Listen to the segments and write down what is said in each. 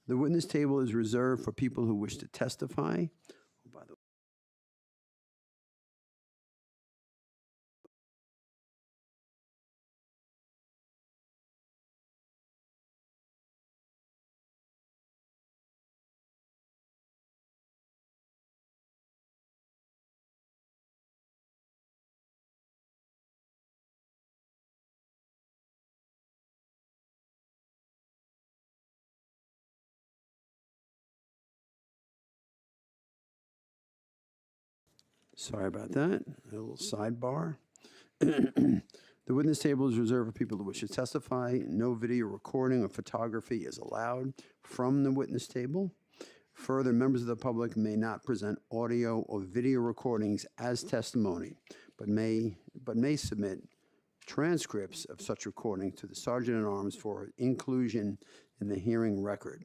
The witness table is reserved for people who wish to testify. Oh, by the Sorry about that. A little sidebar. The witness table is reserved for people who wish to testify. No video recording or photography is allowed from the witness table. Further, members of the public may not present audio or video recordings as testimony, but may submit transcripts of such recordings to the Sergeant-at-Arms for inclusion in the hearing record.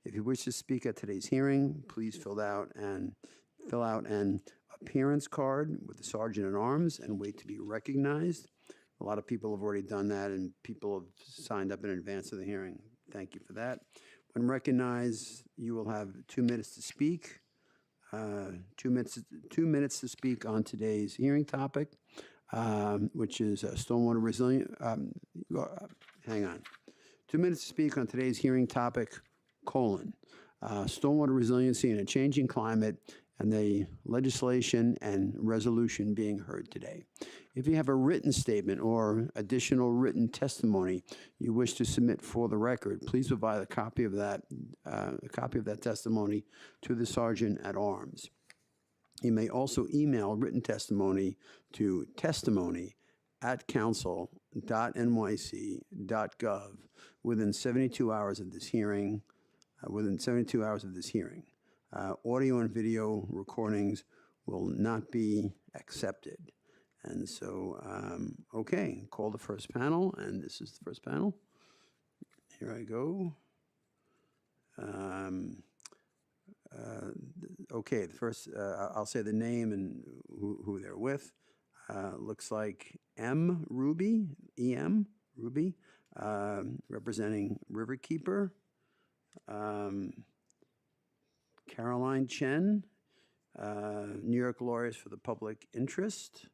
If you wish to speak at today's hearing, please fill out an appearance card with the Sergeant-at-Arms and wait to be recognized. A lot of people have already done that, and people have signed up in advance of the hearing. Thank you for that. When recognized, you will have 2 minutes to speak. 2 minutes to speak on today's hearing topic, which is stormwater resilience. Hang on. 2 minutes to speak on today's hearing topic, stormwater resiliency in a changing climate and the legislation and resolution being heard today. If you have a written statement or additional written testimony you wish to submit for the record, please provide a copy of that testimony to the Sergeant-at-Arms. You may also email written testimony to testimony@council.nyc.gov within 72 hours of this hearing. Audio and video recordings will not be accepted. And so, okay, call the first panel, and this is the first panel. Here I go. Okay, the first, I'll say the name and who they're with. Looks like M. Ruby, E.M. Ruby, representing Riverkeeper. Caroline Chen, New York Lawyers for the Public Interest.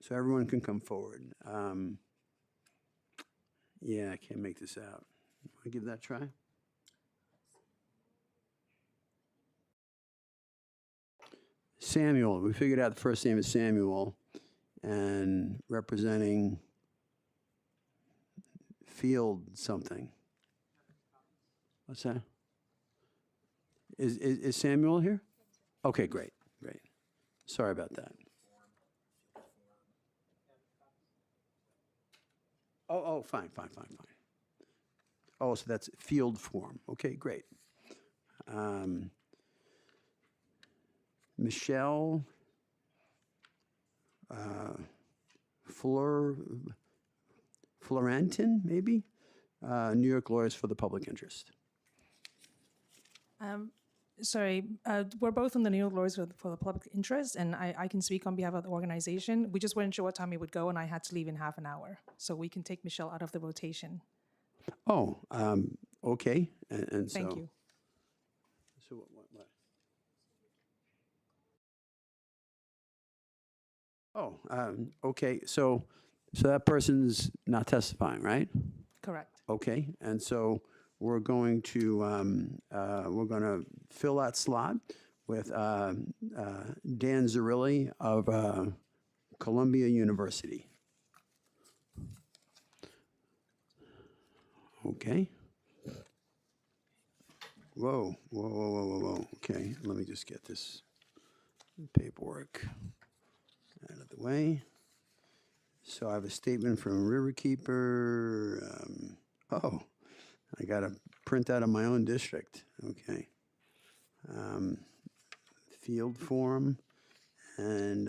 So everyone can come forward. Yeah, I can't make this out. Want to give that a try? Samuel, we figured out the first name is Samuel, and representing Field something. What's that? Is Samuel here? Okay, great. Sorry about that. Oh, fine. Oh, so that's field form. Okay, great. Michelle Florentin, maybe? New York Lawyers for the Public Interest. Sorry, we're both on the New York Lawyers for the Public Interest, and I can speak on behalf of the organization. We just weren't sure what time it would go, and I had to leave in half an hour. So we can take Michelle out of the rotation. Oh, okay. And so, Thank you. So what? Oh, okay. So that person's not testifying, right? Correct. Okay. And so we're going to fill that slot with Dan Zarilli of Columbia University. Okay. Whoa. Okay, let me just get this paperwork out of the way. So I have a statement from Riverkeeper. Oh, I got a printout of my own district. Okay. Field form. And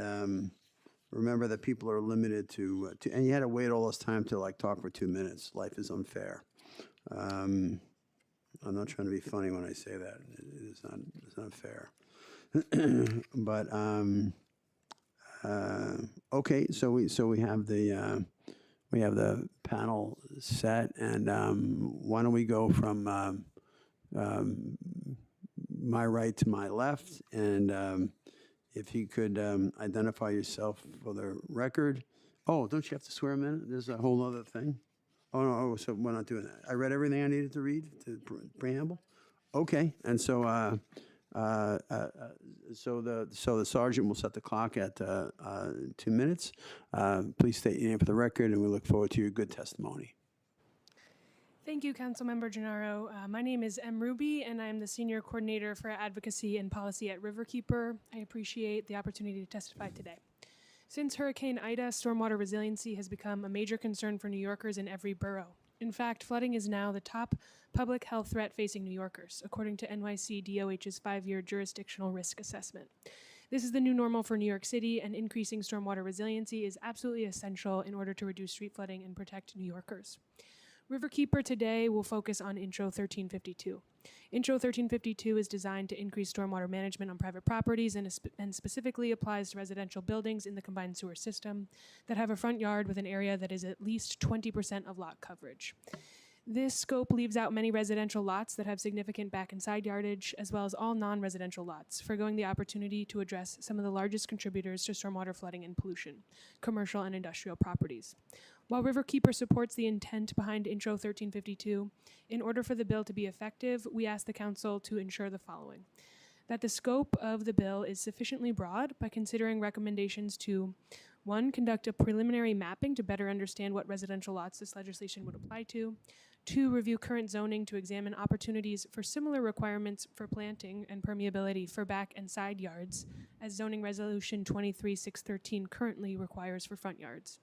remember that people are limited to, and you had to wait all this time to like talk for 2 minutes. Life is unfair. I'm not trying to be funny when I say that. It's not fair. But okay, so we have the panel set, and why don't we go from my right to my left, and if you could identify yourself for the record. Oh, don't you have to swear him in? There's a whole other thing. Oh, no, oh, so we're not doing that. I read everything I needed to read, the preamble? Okay, and so, so the sergeant will set the clock at 2 minutes. Please state your name for the record, and we look forward to your good testimony. Thank you, Councilmember Gennaro. My name is M. Ruby, and I'm the Senior Coordinator for Advocacy and Policy at Riverkeeper. I appreciate the opportunity to testify today. Since Hurricane Ida, stormwater resiliency has become a major concern for New Yorkers in every borough. In fact, flooding is now the top public health threat facing New Yorkers, according to NYC DOH's 5-year jurisdictional risk assessment. This is the new normal for New York City, and increasing stormwater resiliency is absolutely essential in order to reduce street flooding and protect New Yorkers. Riverkeeper today will focus on Intro 1352. Intro 1352 is designed to increase stormwater management on private properties and specifically applies to residential buildings in the combined sewer system that have a front yard with an area that is at least 20% of lot coverage. This scope leaves out many residential lots that have significant back and side yardage, as well as all non-residential lots, forgoing the opportunity to address some of the largest contributors to stormwater flooding and pollution, commercial and industrial properties. While Riverkeeper supports the intent behind Intro 1352, in order for the bill to be effective, we ask the Council to ensure the following: that the scope of the bill is sufficiently broad by considering recommendations to 1, conduct a preliminary mapping to better understand what residential lots this legislation would apply to. 2, review current zoning to examine opportunities for similar requirements for planting and permeability for back and side yards, as Zoning Resolution 23-613 currently requires for front yards.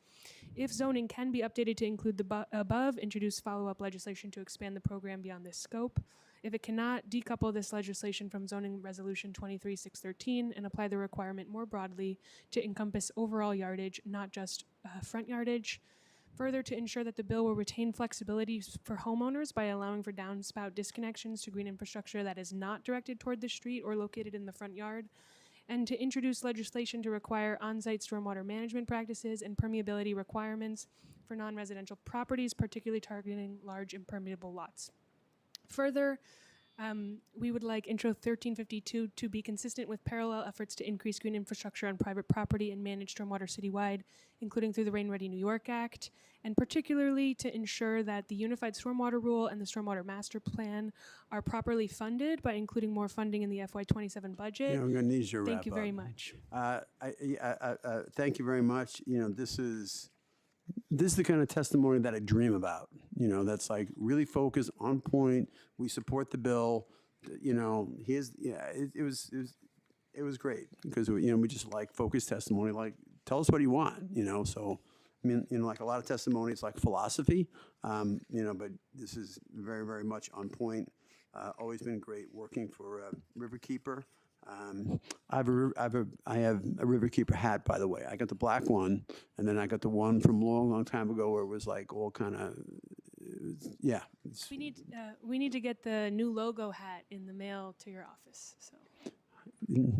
If zoning can be updated to include the above, introduce follow-up legislation to expand the program beyond this scope. If it cannot, decouple this legislation from Zoning Resolution 23-613 and apply the requirement more broadly to encompass overall yardage, not just front yardage. Further, to ensure that the bill will retain flexibility for homeowners by allowing for downspout disconnections to green infrastructure that is not directed toward the street or located in the front yard. And to introduce legislation to require on-site stormwater management practices and permeability requirements for non-residential properties, particularly targeting large impermeable lots. Further, we would like Intro 1352 to be consistent with parallel efforts to increase green infrastructure on private property and manage stormwater citywide, including through the Rain Ready New York Act, and particularly to ensure that the Unified Stormwater Rule and the Stormwater Master Plan are properly funded by including more funding in the FY27 budget. Yeah, I'm going to need your wrap up. Thank you very much. Thank you very much. You know, this is the kind of testimony that I dream about. You know, that's like really focused, on point. We support the bill. You know, it was great because we just like focused testimony. Like, tell us what you want. You know, so I mean, like a lot of testimonies, like philosophy. You know, but this is very, very much on point. Always been great working for Riverkeeper. I have a Riverkeeper hat, by the way. I got the black one, and then I got the one from a long, long time ago where it was like all kind of, yeah. We need to get the new logo hat in the mail to your office. So,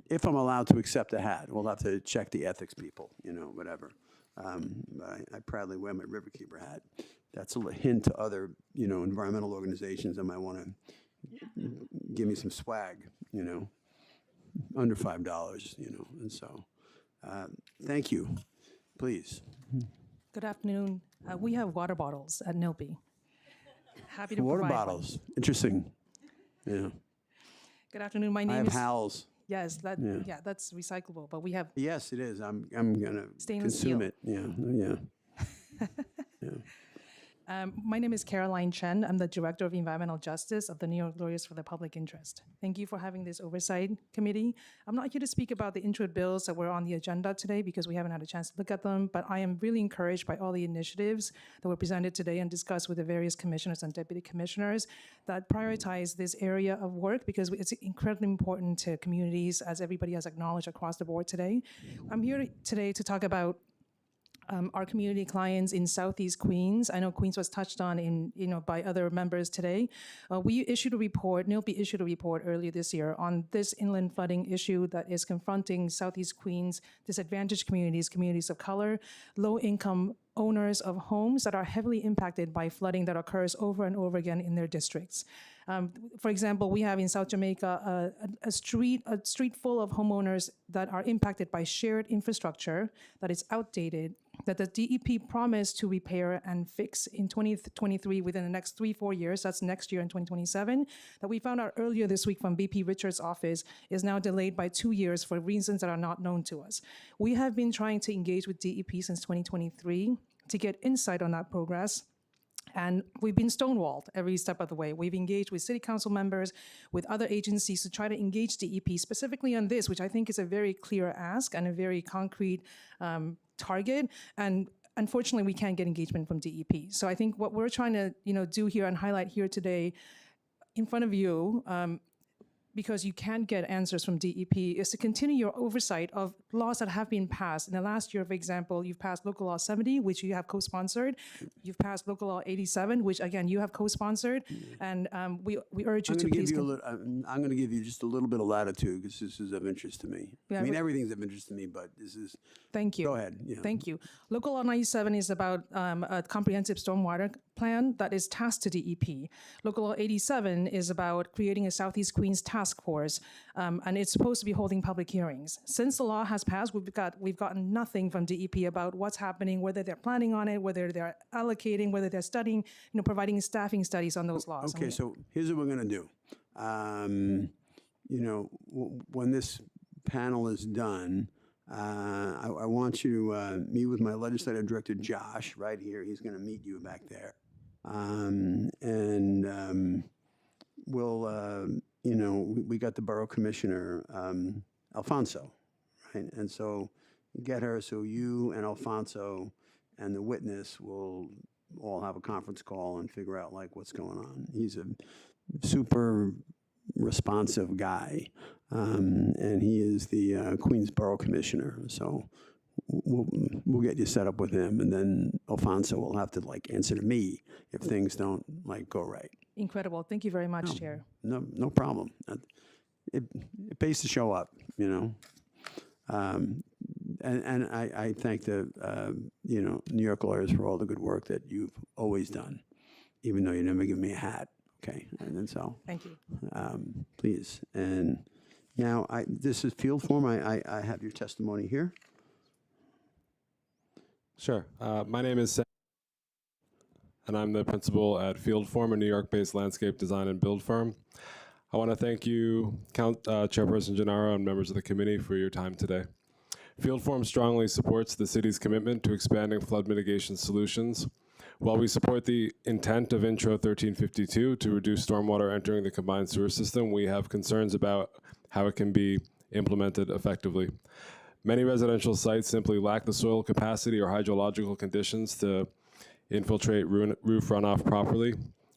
if I'm allowed to accept a hat, we'll have to check the ethics people, whatever. But I proudly wear my Riverkeeper hat. That's a hint to other, environmental organizations that might want to give me some swag, under $5, and so thank you. Please. Good afternoon. We have water bottles at NILP. Happy to Water provide one. bottles. Interesting. Yeah. Good afternoon. My I name have is Hal's. Yes, that's recyclable, but we have Yes, it is. I'm gonna Stainless consume steel. it. Yeah. My name is Caroline Chen. I'm the Director of Environmental Justice of the New York Lawyers for the Public Interest. Thank you for having this Oversight Committee. I'm not here to speak about the intro bills that were on the agenda today because we haven't had a chance to look at them, but I am really encouraged by all the initiatives that were presented today and discussed with the various commissioners and deputy commissioners that prioritize this area of work because it's incredibly important to communities, as everybody has acknowledged across the board today. I'm here today to talk about our community clients in Southeast Queens. I know Queens was touched on by other members today. We issued a report, NILP issued a report earlier this year on this inland flooding issue that is confronting Southeast Queens, disadvantaged communities, communities of color, low-income owners of homes that are heavily impacted by flooding that occurs over and over again in their districts. For example, we have in South Jamaica a street full of homeowners that are impacted by shared infrastructure that is outdated, that the DEP promised to repair and fix in 2023 within the next 3-4 years. That's next year in 2027. That we found out earlier this week from BP Richards' office is now delayed by 2 years for reasons that are not known to us. We have been trying to engage with DEP since 2023 to get insight on that progress. And we've been stonewalled every step of the way. We've engaged with city council members, with other agencies to try to engage DEP specifically on this, which I think is a very clear ask and a very concrete target. And unfortunately, we can't get engagement from DEP. So I think what we're trying to do here and highlight here today in front of you, because you can't get answers from DEP, is to continue your oversight of laws that have been passed. In the last year, for example, you've passed Local Law 70, which you have co-sponsored. You've passed Local Law 87, which again, you have co-sponsored. And we urge you to please. I'm going to give you just a little bit of latitude because this is of interest to me. Yeah, I mean, everything's of interest to me, but this is. Thank you. Go ahead. Yeah. Thank you. Local Law 97 is about a comprehensive stormwater plan that is tasked to DEP. Local Law 87 is about creating a Southeast Queens task force, and it's supposed to be holding public hearings. Since the law has passed, we've gotten nothing from DEP about what's happening, whether they're planning on it, whether they're allocating, whether they're studying, providing staffing studies on those laws. Okay, so here's what we're going to do. When this panel is done, I want you to meet with my legislative director, Josh, right here. He's going to meet you back there. We'll, we got the borough commissioner, Alfonso, right? And so get her, so you and Alfonso and the witness will all have a conference call and figure out like what's going on. He's a super responsive guy, and he is the Queens Borough Commissioner. So we'll get you set up with him, and then Alfonso will have to like answer to me if things don't like go right. Incredible. Thank you very much, Chair. No problem. It pays to show up, And I thank the New York lawyers for all the good work that you've always done, even though you never give me a hat. Okay, and then so. Thank you. Please, and now this is field form. I have your testimony here. Sure. My name is Sam, and I'm the principal at Field Form, a New York-based landscape design and build firm. I want to thank you, Chairperson Gennaro, and members of the committee for your time today. Field Form strongly supports the city's commitment to expanding flood mitigation solutions. While we support the intent of Intro 1352 to reduce stormwater entering the combined sewer system, we have concerns about how it can be implemented effectively. Many residential sites simply lack the soil capacity or hydrological conditions to infiltrate roof runoff properly.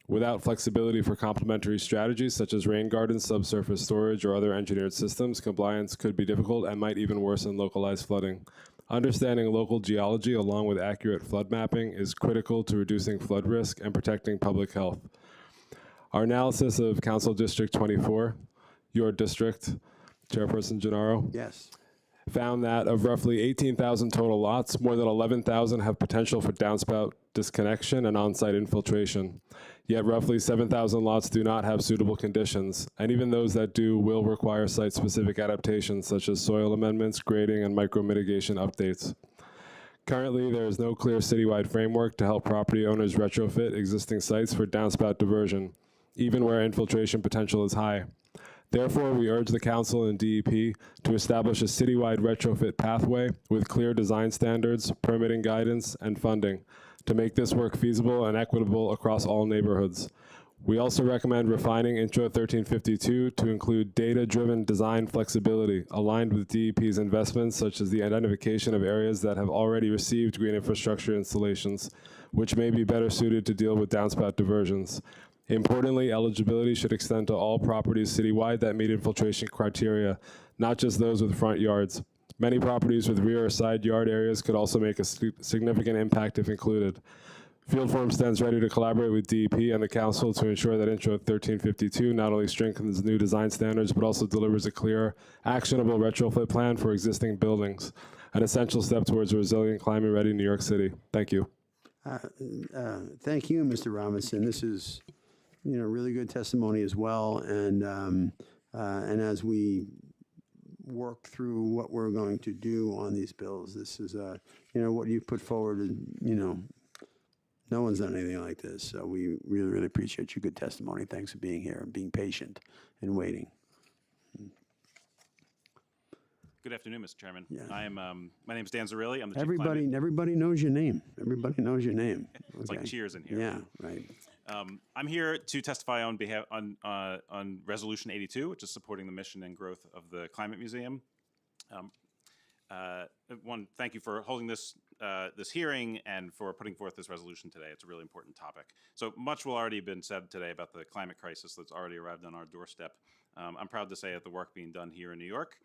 Without flexibility for complementary strategies such as rain gardens, subsurface storage, or other engineered systems, compliance could be difficult and might even worsen localized flooding. Understanding local geology along with accurate flood mapping is critical to reducing flood risk and protecting public health. Our analysis of Council District 24, your district, Chairperson Gennaro, Yes. found that of roughly 18,000 total lots, more than 11,000 have potential for downspout disconnection and on-site infiltration. Yet roughly 7,000 lots do not have suitable conditions, and even those that do will require site-specific adaptations such as soil amendments, grading, and micro-mitigation updates. Currently, there is no clear citywide framework to help property owners retrofit existing sites for downspout diversion, even where infiltration potential is high. Therefore, we urge the Council and DEP to establish a citywide retrofit pathway with clear design standards, permitting guidance, and funding to make this work feasible and equitable across all neighborhoods. We also recommend refining Intro 1352 to include data-driven design flexibility aligned with DEP's investments, such as the identification of areas that have already received green infrastructure installations, which may be better suited to deal with downspout diversions. Importantly, eligibility should extend to all properties citywide that meet infiltration criteria, not just those with front yards. Many properties with rear or side yard areas could also make a significant impact if included. Field Form stands ready to collaborate with DEP and the Council to ensure that Intro 1352 not only strengthens new design standards, but also delivers a clear, actionable retrofit plan for existing buildings. an essential step towards a resilient, climate-ready New York City. Thank you. Thank you, Mr. Robinson. This is, really good testimony as well. And as we work through what we're going to do on these bills, this is, what you've put forward. No one's done anything like this. So we really, really appreciate your good testimony. Thanks for being here and being patient and waiting. Good afternoon, Mr. Chairman. Yeah. I am. My name is Dan Zarilli. I'm the Chief Everybody knows your name. Everybody knows your name. It's like cheers in here. Yeah, right. I'm here to testify on behalf on Resolution 82, which is supporting the mission and growth of the Climate Museum. One, thank you for holding this this hearing and for putting forth this resolution today. It's a really important topic. So much will already been said today about the climate crisis that's already arrived on our doorstep. I'm proud to say that the work being done here in New York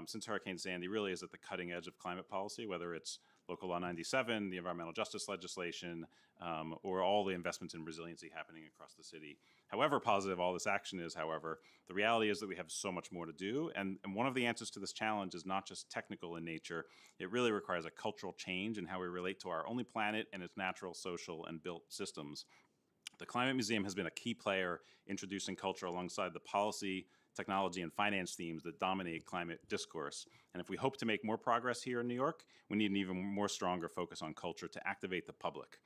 since Hurricane Sandy really is at the cutting edge of climate policy, whether it's Local Law 97, the environmental justice legislation, or all the investments in resiliency happening across the city. However positive all this action is, however, the reality is that we have so much more to do. And one of the answers to this challenge is not just technical in nature. It really requires a cultural change in how we relate to our only planet and its natural, social, and built systems. The Climate Museum has been a key player introducing culture alongside the policy, technology, and finance themes that dominate climate discourse. And if we hope to make more progress here in New York, we need an even more stronger focus on culture to activate the public.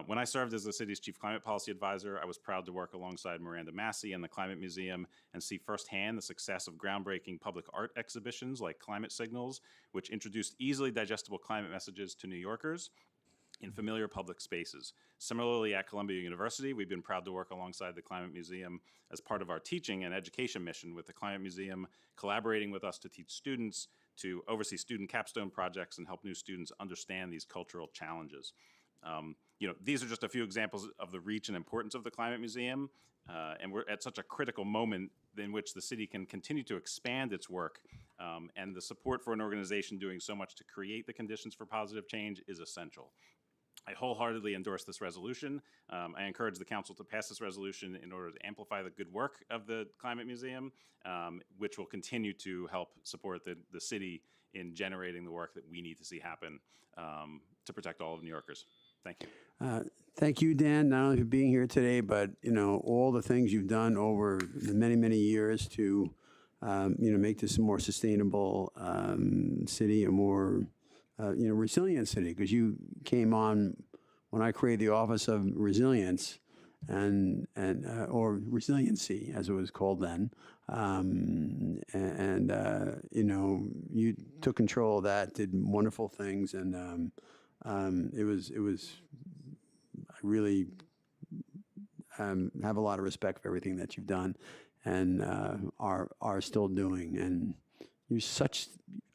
When I served as the city's chief climate policy advisor, I was proud to work alongside Miranda Massey and the Climate Museum and see firsthand the success of groundbreaking public art exhibitions like Climate Signals, which introduced easily digestible climate messages to New Yorkers in familiar public spaces. Similarly, at Columbia University, we've been proud to work alongside the Climate Museum as part of our teaching and education mission, with the Climate Museum collaborating with us to teach students, to oversee student capstone projects, and help new students understand these cultural challenges. These are just a few examples of the reach and importance of the Climate Museum, and we're at such a critical moment in which the city can continue to expand its work, and the support for an organization doing so much to create the conditions for positive change is essential. I wholeheartedly endorse this resolution. I encourage the council to pass this resolution in order to amplify the good work of the Climate Museum, which will continue to help support the city in generating the work that we need to see happen to protect all of New Yorkers. Thank you. Thank you, Dan, not only for being here today, but all the things you've done over the many, many years to make this a more sustainable city, a more resilient city. Because you came on when I created the Office of Resilience or Resiliency, as it was called then, you took control of that, did wonderful things, and it was. I really have a lot of respect for everything that you've done and are still doing. And you're such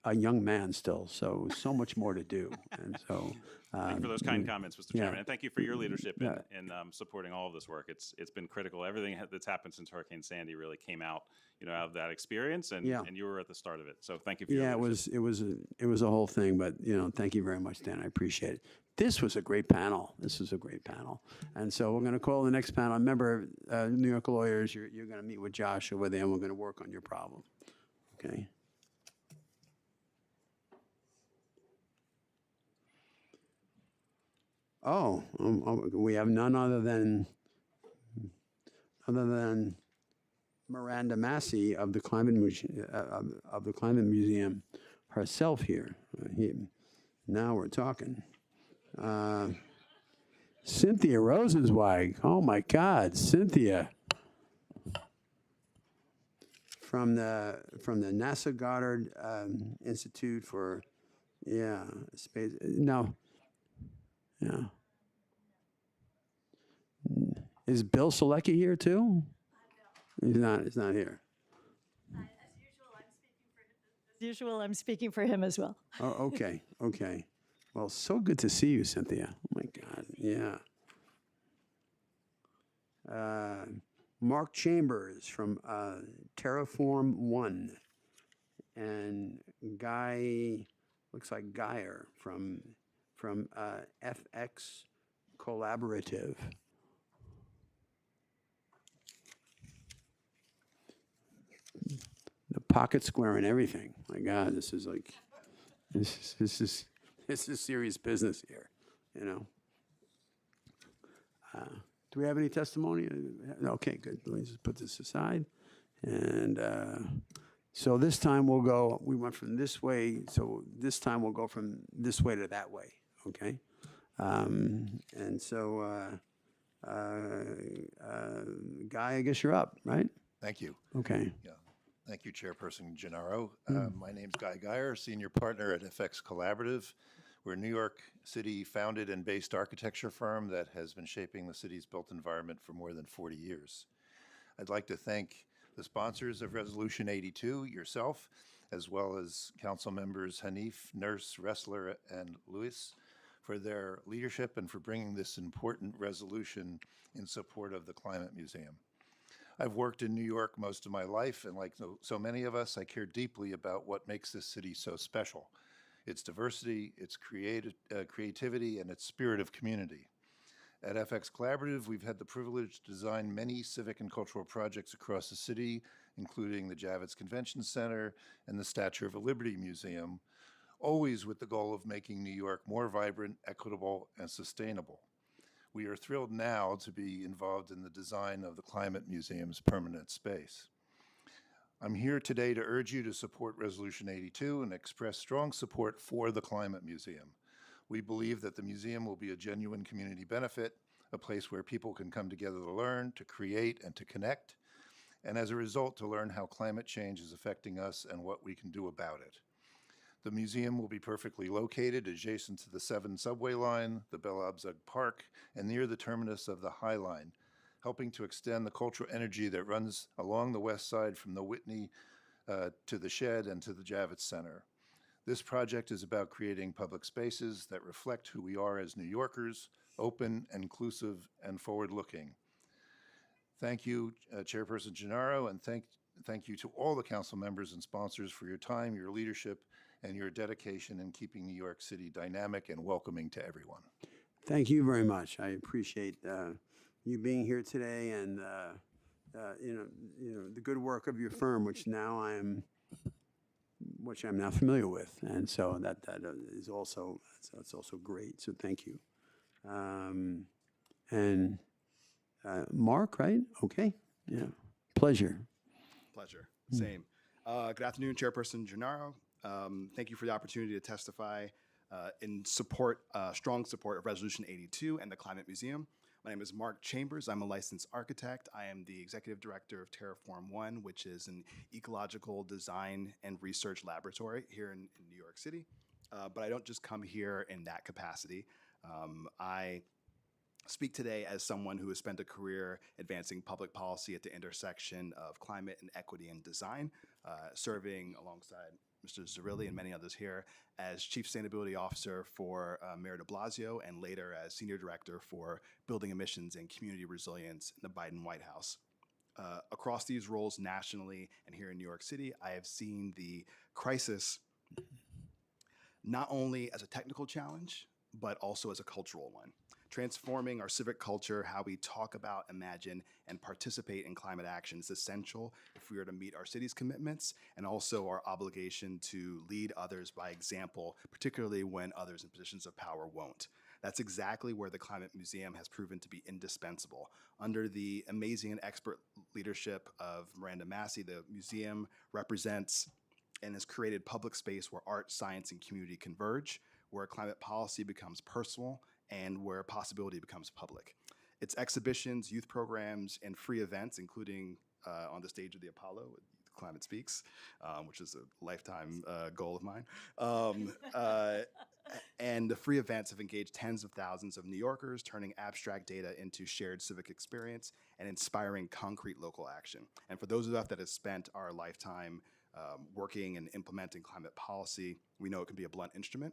a young man still, so much more to do. And so, thank you for those kind comments, Mr. yeah. Chairman, and thank you for your leadership in supporting all of this work. It's been critical. Everything that's happened since Hurricane Sandy really came out, out of that experience, and you were at the start of it. So thank you for your leadership. it was a whole thing, but thank you very much, Dan. I appreciate it. This was a great panel. And so we're going to call the next panel. Remember, New York lawyers, you're going to meet with Josh over there, and we're going to work on your problem. Okay. We have none other than Miranda Massey of the Climate Museum herself here. Now we're talking. Cynthia Rosenzweig. Oh my God, Cynthia. From the NASA Goddard Institute for Space. No. Yeah. Is Bill Selecki here too? He's not here. As usual, I'm speaking for him as well. Oh, okay. Well, so good to see you, Cynthia. Oh my God, yeah. Mark Chambers from Terraform One, and Guy, looks like Geyer from FX Collaborative. The pocket square and everything. My God, this is like This is serious business here, you know. Do we have any testimony? Okay, good. Let me just put this aside. And so this time we went from this way, so this time we'll go from this way to that way, okay? And so, Guy, I guess you're up, right? Thank you. Okay. Yeah. Thank you, Chairperson Gennaro. My name's Guy Geyer, Senior Partner at FX Collaborative. We're a New York City founded and based architecture firm that has been shaping the city's built environment for more than 40 years. I'd like to thank the sponsors of Resolution 82, yourself, as well as council members Hanif, Nurse, Ressler, and Lewis for their leadership and for bringing this important resolution in support of the Climate Museum. I've worked in New York most of my life, and like so many of us, I care deeply about what makes this city so special. Its diversity, its creativity, and its spirit of community. At FX Collaborative, we've had the privilege to design many civic and cultural projects across the city, including the Javits Convention Center and the Statue of Liberty Museum, always with the goal of making New York more vibrant, equitable, and sustainable. We are thrilled now to be involved in the design of the Climate Museum's permanent space. I'm here today to urge you to support Resolution 82 and express strong support for the Climate Museum. We believe that the museum will be a genuine community benefit, a place where people can come together to learn, to create, and to connect, and as a result, to learn how climate change is affecting us and what we can do about it. The museum will be perfectly located adjacent to the 7 subway line, the Belle Abzug Park, and near the terminus of the High Line, helping to extend the cultural energy that runs along the west side from the Whitney to the Shed and to the Javits Center. This project is about creating public spaces that reflect who we are as New Yorkers, open, inclusive, and forward-looking. Thank you, Chairperson Gennaro, and thank you to all the council members and sponsors for your time, your leadership, and your dedication in keeping New York City dynamic and welcoming to everyone. Thank you very much. I appreciate you being here today and the good work of your firm, which I'm now familiar with, and so that is also that's also great. So thank you. And Mark, right? Okay. Yeah. Pleasure. Pleasure. Same. Good afternoon, Chairperson Gennaro. Thank you for the opportunity to testify in support, strong support of Resolution 82 and the Climate Museum. My name is Mark Chambers. I'm a licensed architect. I am the executive director of Terraform One, which is an ecological design and research laboratory here in New York City. But I don't just come here in that capacity. I speak today as someone who has spent a career advancing public policy at the intersection of climate and equity and design, serving alongside Mr. Zerilli and many others here as Chief Sustainability Officer for Mayor de Blasio and later as Senior Director for Building Emissions and Community Resilience in the Biden White House. Across these roles nationally and here in New York City, I have seen the crisis not only as a technical challenge, but also as a cultural one. Transforming our civic culture, how we talk about, imagine, and participate in climate action is essential if we are to meet our city's commitments and also our obligation to lead others by example, particularly when others in positions of power won't. That's exactly where the Climate Museum has proven to be indispensable. Under the amazing and expert leadership of Miranda Massey, the museum represents and has created public space where art, science, and community converge, where climate policy becomes personal, and where possibility becomes public. Its exhibitions, youth programs, and free events, including on the stage of the Apollo, Climate Speaks, which is a lifetime goal of mine. And the free events have engaged tens of thousands of New Yorkers, turning abstract data into shared civic experience and inspiring concrete local action. And for those of us that have spent our lifetime working and implementing climate policy, we know it can be a blunt instrument.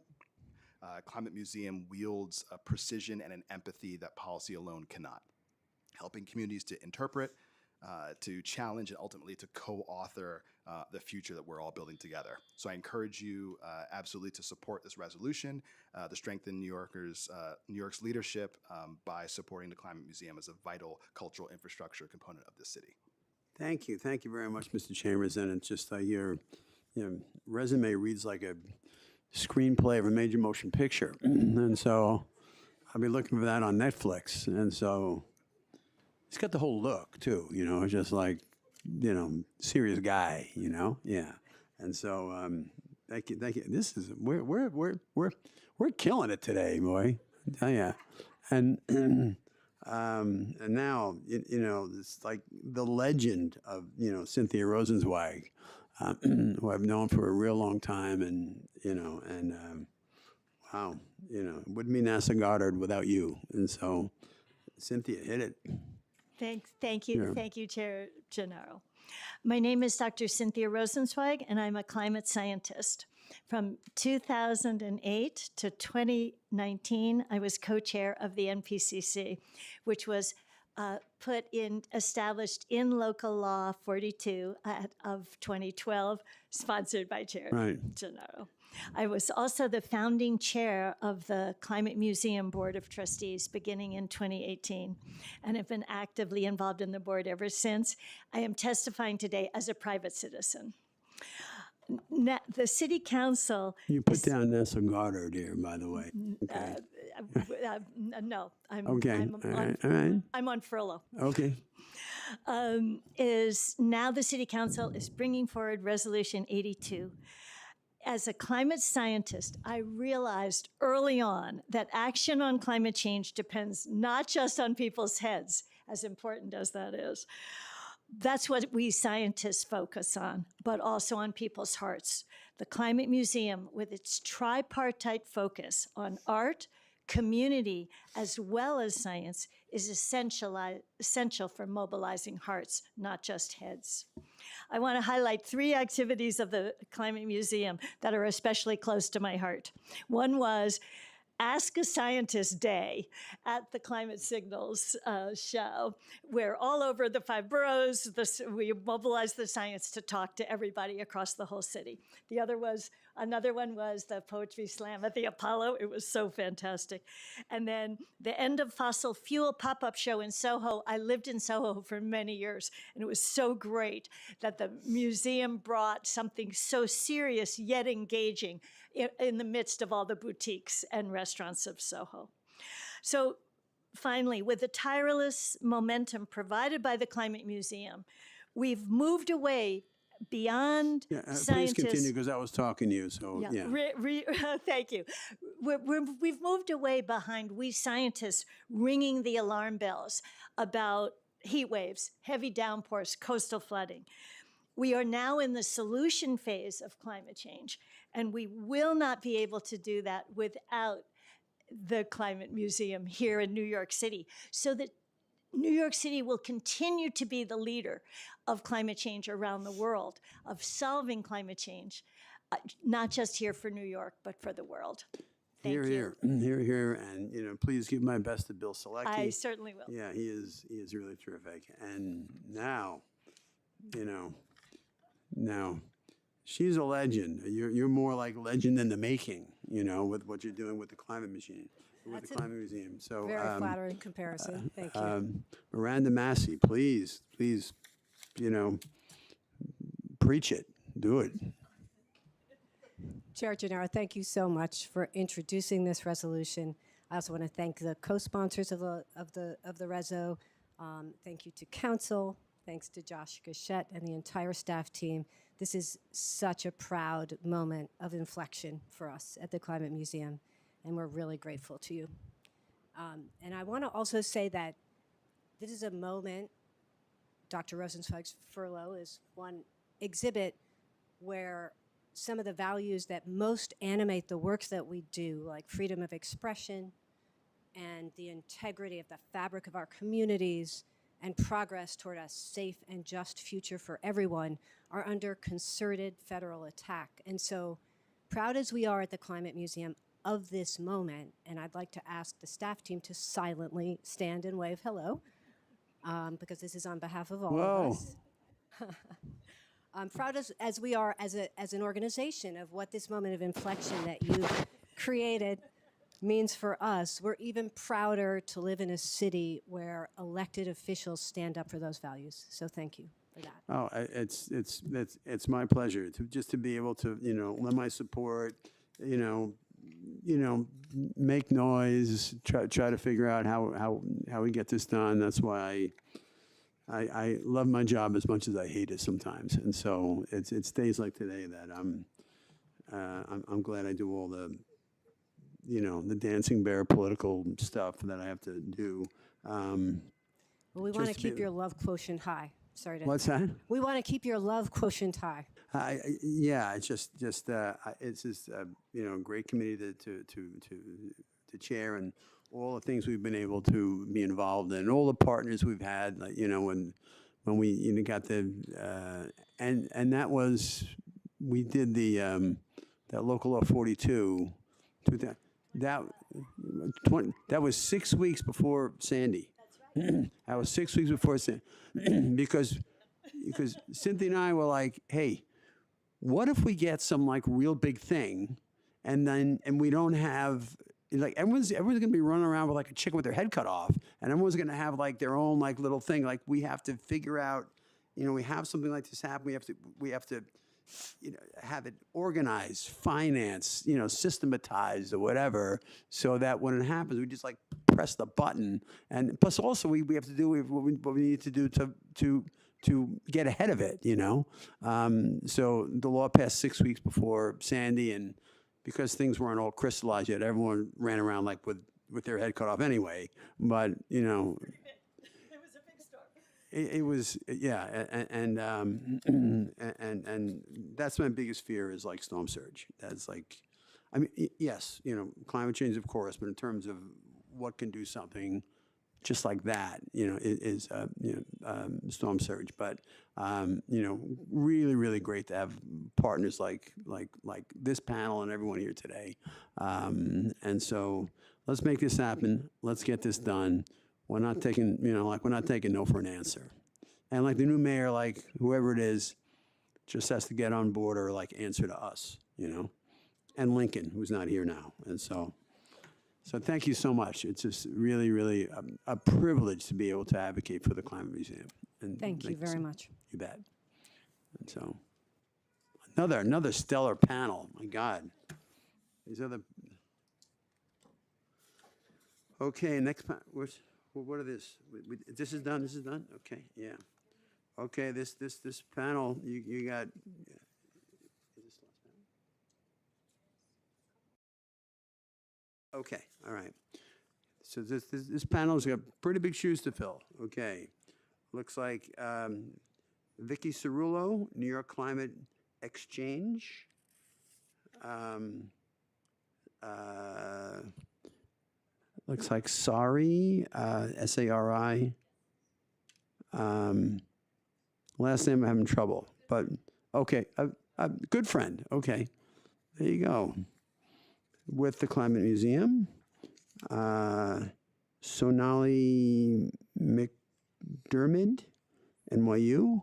Climate Museum wields a precision and an empathy that policy alone cannot, helping communities to interpret, to challenge, and ultimately to co-author the future that we're all building together. So I encourage you absolutely to support this resolution, to strengthen New York's leadership by supporting the Climate Museum as a vital cultural infrastructure component of this city. Thank you. Thank you very much, Mr. Chambers. And it's just your resume reads like a screenplay of a major motion picture. And so I'll be looking for that on Netflix. And so he's got the whole look too, you know, just like, you know, serious guy, you know? Yeah. And so thank you. This is we're killing it today, boy. Yeah. And now, you know, it's like the legend of, you know, Cynthia Rosenzweig, who I've known for a real long time, and, you know, and wow, you know, it wouldn't be NASA Goddard without you. And so, Cynthia, hit it. Thank you, Yeah. thank you, Chair Gennaro. My name is Dr. Cynthia Rosenzweig, and I'm a climate scientist. From 2008 to 2019, I was co-chair of the NPCC, which was established in Local Law 42 of 2012, sponsored by Chair Right. Gennaro. I was also the founding chair of the Climate Museum Board of Trustees beginning in 2018, and have been actively involved in the board ever since. I am testifying today as a private citizen. The City Council. You put down NASA Goddard here, by the way. Okay. No, I'm Okay. I'm All right. I'm on furlough. Okay. Is now the City Council is bringing forward Resolution 82. As a climate scientist, I realized early on that action on climate change depends not just on people's heads, as important as that is. That's what we scientists focus on, but also on people's hearts. The Climate Museum, with its tripartite focus on art, community, as well as science, is essential for mobilizing hearts, not just heads. I want to highlight 3 activities of the Climate Museum that are especially close to my heart. One was Ask a Scientist Day at the Climate Signals show, where all over the 5 boroughs, we mobilized the science to talk to everybody across the whole city. Another one was the Poetry Slam at the Apollo. It was so fantastic. And then the End of Fossil Fuel pop-up show in Soho. I lived in Soho for many years, and it was so great that the museum brought something so serious yet engaging in the midst of all the boutiques and restaurants of Soho. So finally, with the tireless momentum provided by the Climate Museum, we've moved away beyond Please scientists. continue, because I was talking to you. So yeah. Thank you. We've moved away behind we scientists ringing the alarm bells about heat waves, heavy downpours, coastal flooding. We are now in the solution phase of climate change, and we will not be able to do that without the Climate Museum here in New York City, so that New York City will continue to be the leader of climate change around the world, of solving climate change, not just here for New York, but for the world. Thank you. Here, and you know, please give my best to Bill Selecki. I certainly will. Yeah, he is really terrific. And now, you know, she's a legend. You're more like legend in the making, you know, with what you're doing with the Climate Machine, with the Climate Museum. So Very flattering comparison. Thank you. Miranda Massey, please, you know, preach it, do it. Chair Gennaro, thank you so much for introducing this resolution. I also want to thank the co-sponsors of the Reso. Thank you to Council. Thanks to Josh Gachette and the entire staff team. This is such a proud moment of inflection for us at the Climate Museum, and we're really grateful to you. And I want to also say that this is a moment, Dr. Rosenzweig's furlough is one exhibit where some of the values that most animate the works that we do, like freedom of expression and the integrity of the fabric of our communities and progress toward a safe and just future for everyone, are under concerted federal attack. And so proud as we are at the Climate Museum of this moment, and I'd like to ask the staff team to silently stand and wave hello, because this is on behalf of all of us. I'm proud as we are as an organization of what this moment of inflection that you've created means for us. We're even prouder to live in a city where elected officials stand up for those values. So thank you for that. Oh, it's my pleasure to be able to, you know, lend my support, make noise, try to figure out how we get this done. That's why I love my job as much as I hate it sometimes. And so it's days like today that I'm glad I do all the the dancing bear political stuff that I have to do. Well, we want to Just to keep be- your love quotient high. Sorry to. What's that? We want to keep your love quotient high. Yeah, it's just a great committee to chair, and all the things we've been able to be involved in, all the partners we've had, like, when we got the and that was we did the that local law 42 that was 6 weeks before Sandy. That was 6 weeks before Sandy because Cynthia and I were like, hey, what if we get some like real big thing, and we don't have like everyone's gonna be running around with like a chicken with their head cut off, and everyone's gonna have like their own like little thing. Like we have to figure out, we have something like this happen. We have to have it organized, financed, systematized or whatever, so that when it happens, we just like press the button. And plus, also we have to do what we need to do to get ahead of it, So the law passed 6 weeks before Sandy, and because things weren't all crystallized yet, everyone ran around like with their head cut off anyway. But it was a big storm. It was, yeah, and that's my biggest fear is like storm surge. That's like, I mean, yes, climate change, of course, but in terms of what can do something just like that, is storm surge. But really, really great to have partners like this panel and everyone here today. And so let's make this happen. Let's get this done. We're not taking, we're not taking no for an answer. And like the new mayor, like whoever it is, just has to get on board or like answer to us, and Lincoln, who's not here now. And so thank you so much. It's just really, really a privilege to be able to advocate for the Climate Museum. And Thank you very much. You bet. And so another stellar panel. My God. These are the. Okay, next panel. What are this? This is done. This is done. Okay, yeah. Okay, this panel. You got. Okay, all right. So this panel's got pretty big shoes to fill. Okay, looks like Vicky Cerullo, New York Climate Exchange. Looks like Sari, S-A-R-I. Last name I'm having trouble, but okay, a good friend. Okay, there you go. With the Climate Museum, Sonali McDermott, NYU.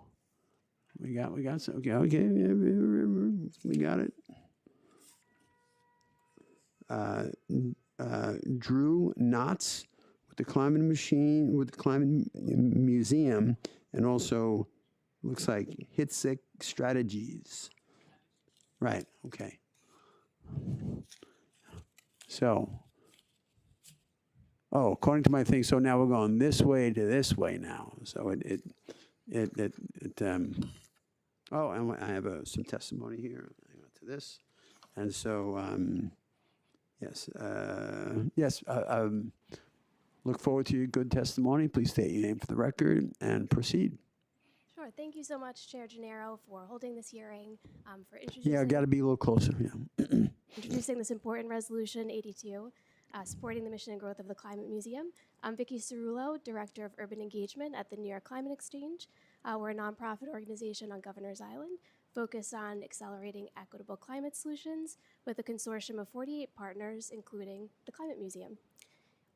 We got some, okay, we got it. Drew Knotts with the Climate Museum, and also looks like Hitsick Strategies. Right. Okay. So, according to my thing, so now we're going this way to this way now. So and I have some testimony here. I got to this, and so yes. Look forward to your good testimony. Please state your name for the record and proceed. Sure. Thank you so much, Chair Gennaro, for holding this hearing, for introducing. Yeah, got to be a little closer. Yeah. Introducing this important Resolution 82, supporting the mission and growth of the Climate Museum. I'm Vicky Cerullo, Director of Urban Engagement at the New York Climate Exchange. We're a nonprofit organization on Governor's Island focused on accelerating equitable climate solutions with a consortium of 48 partners, including the Climate Museum.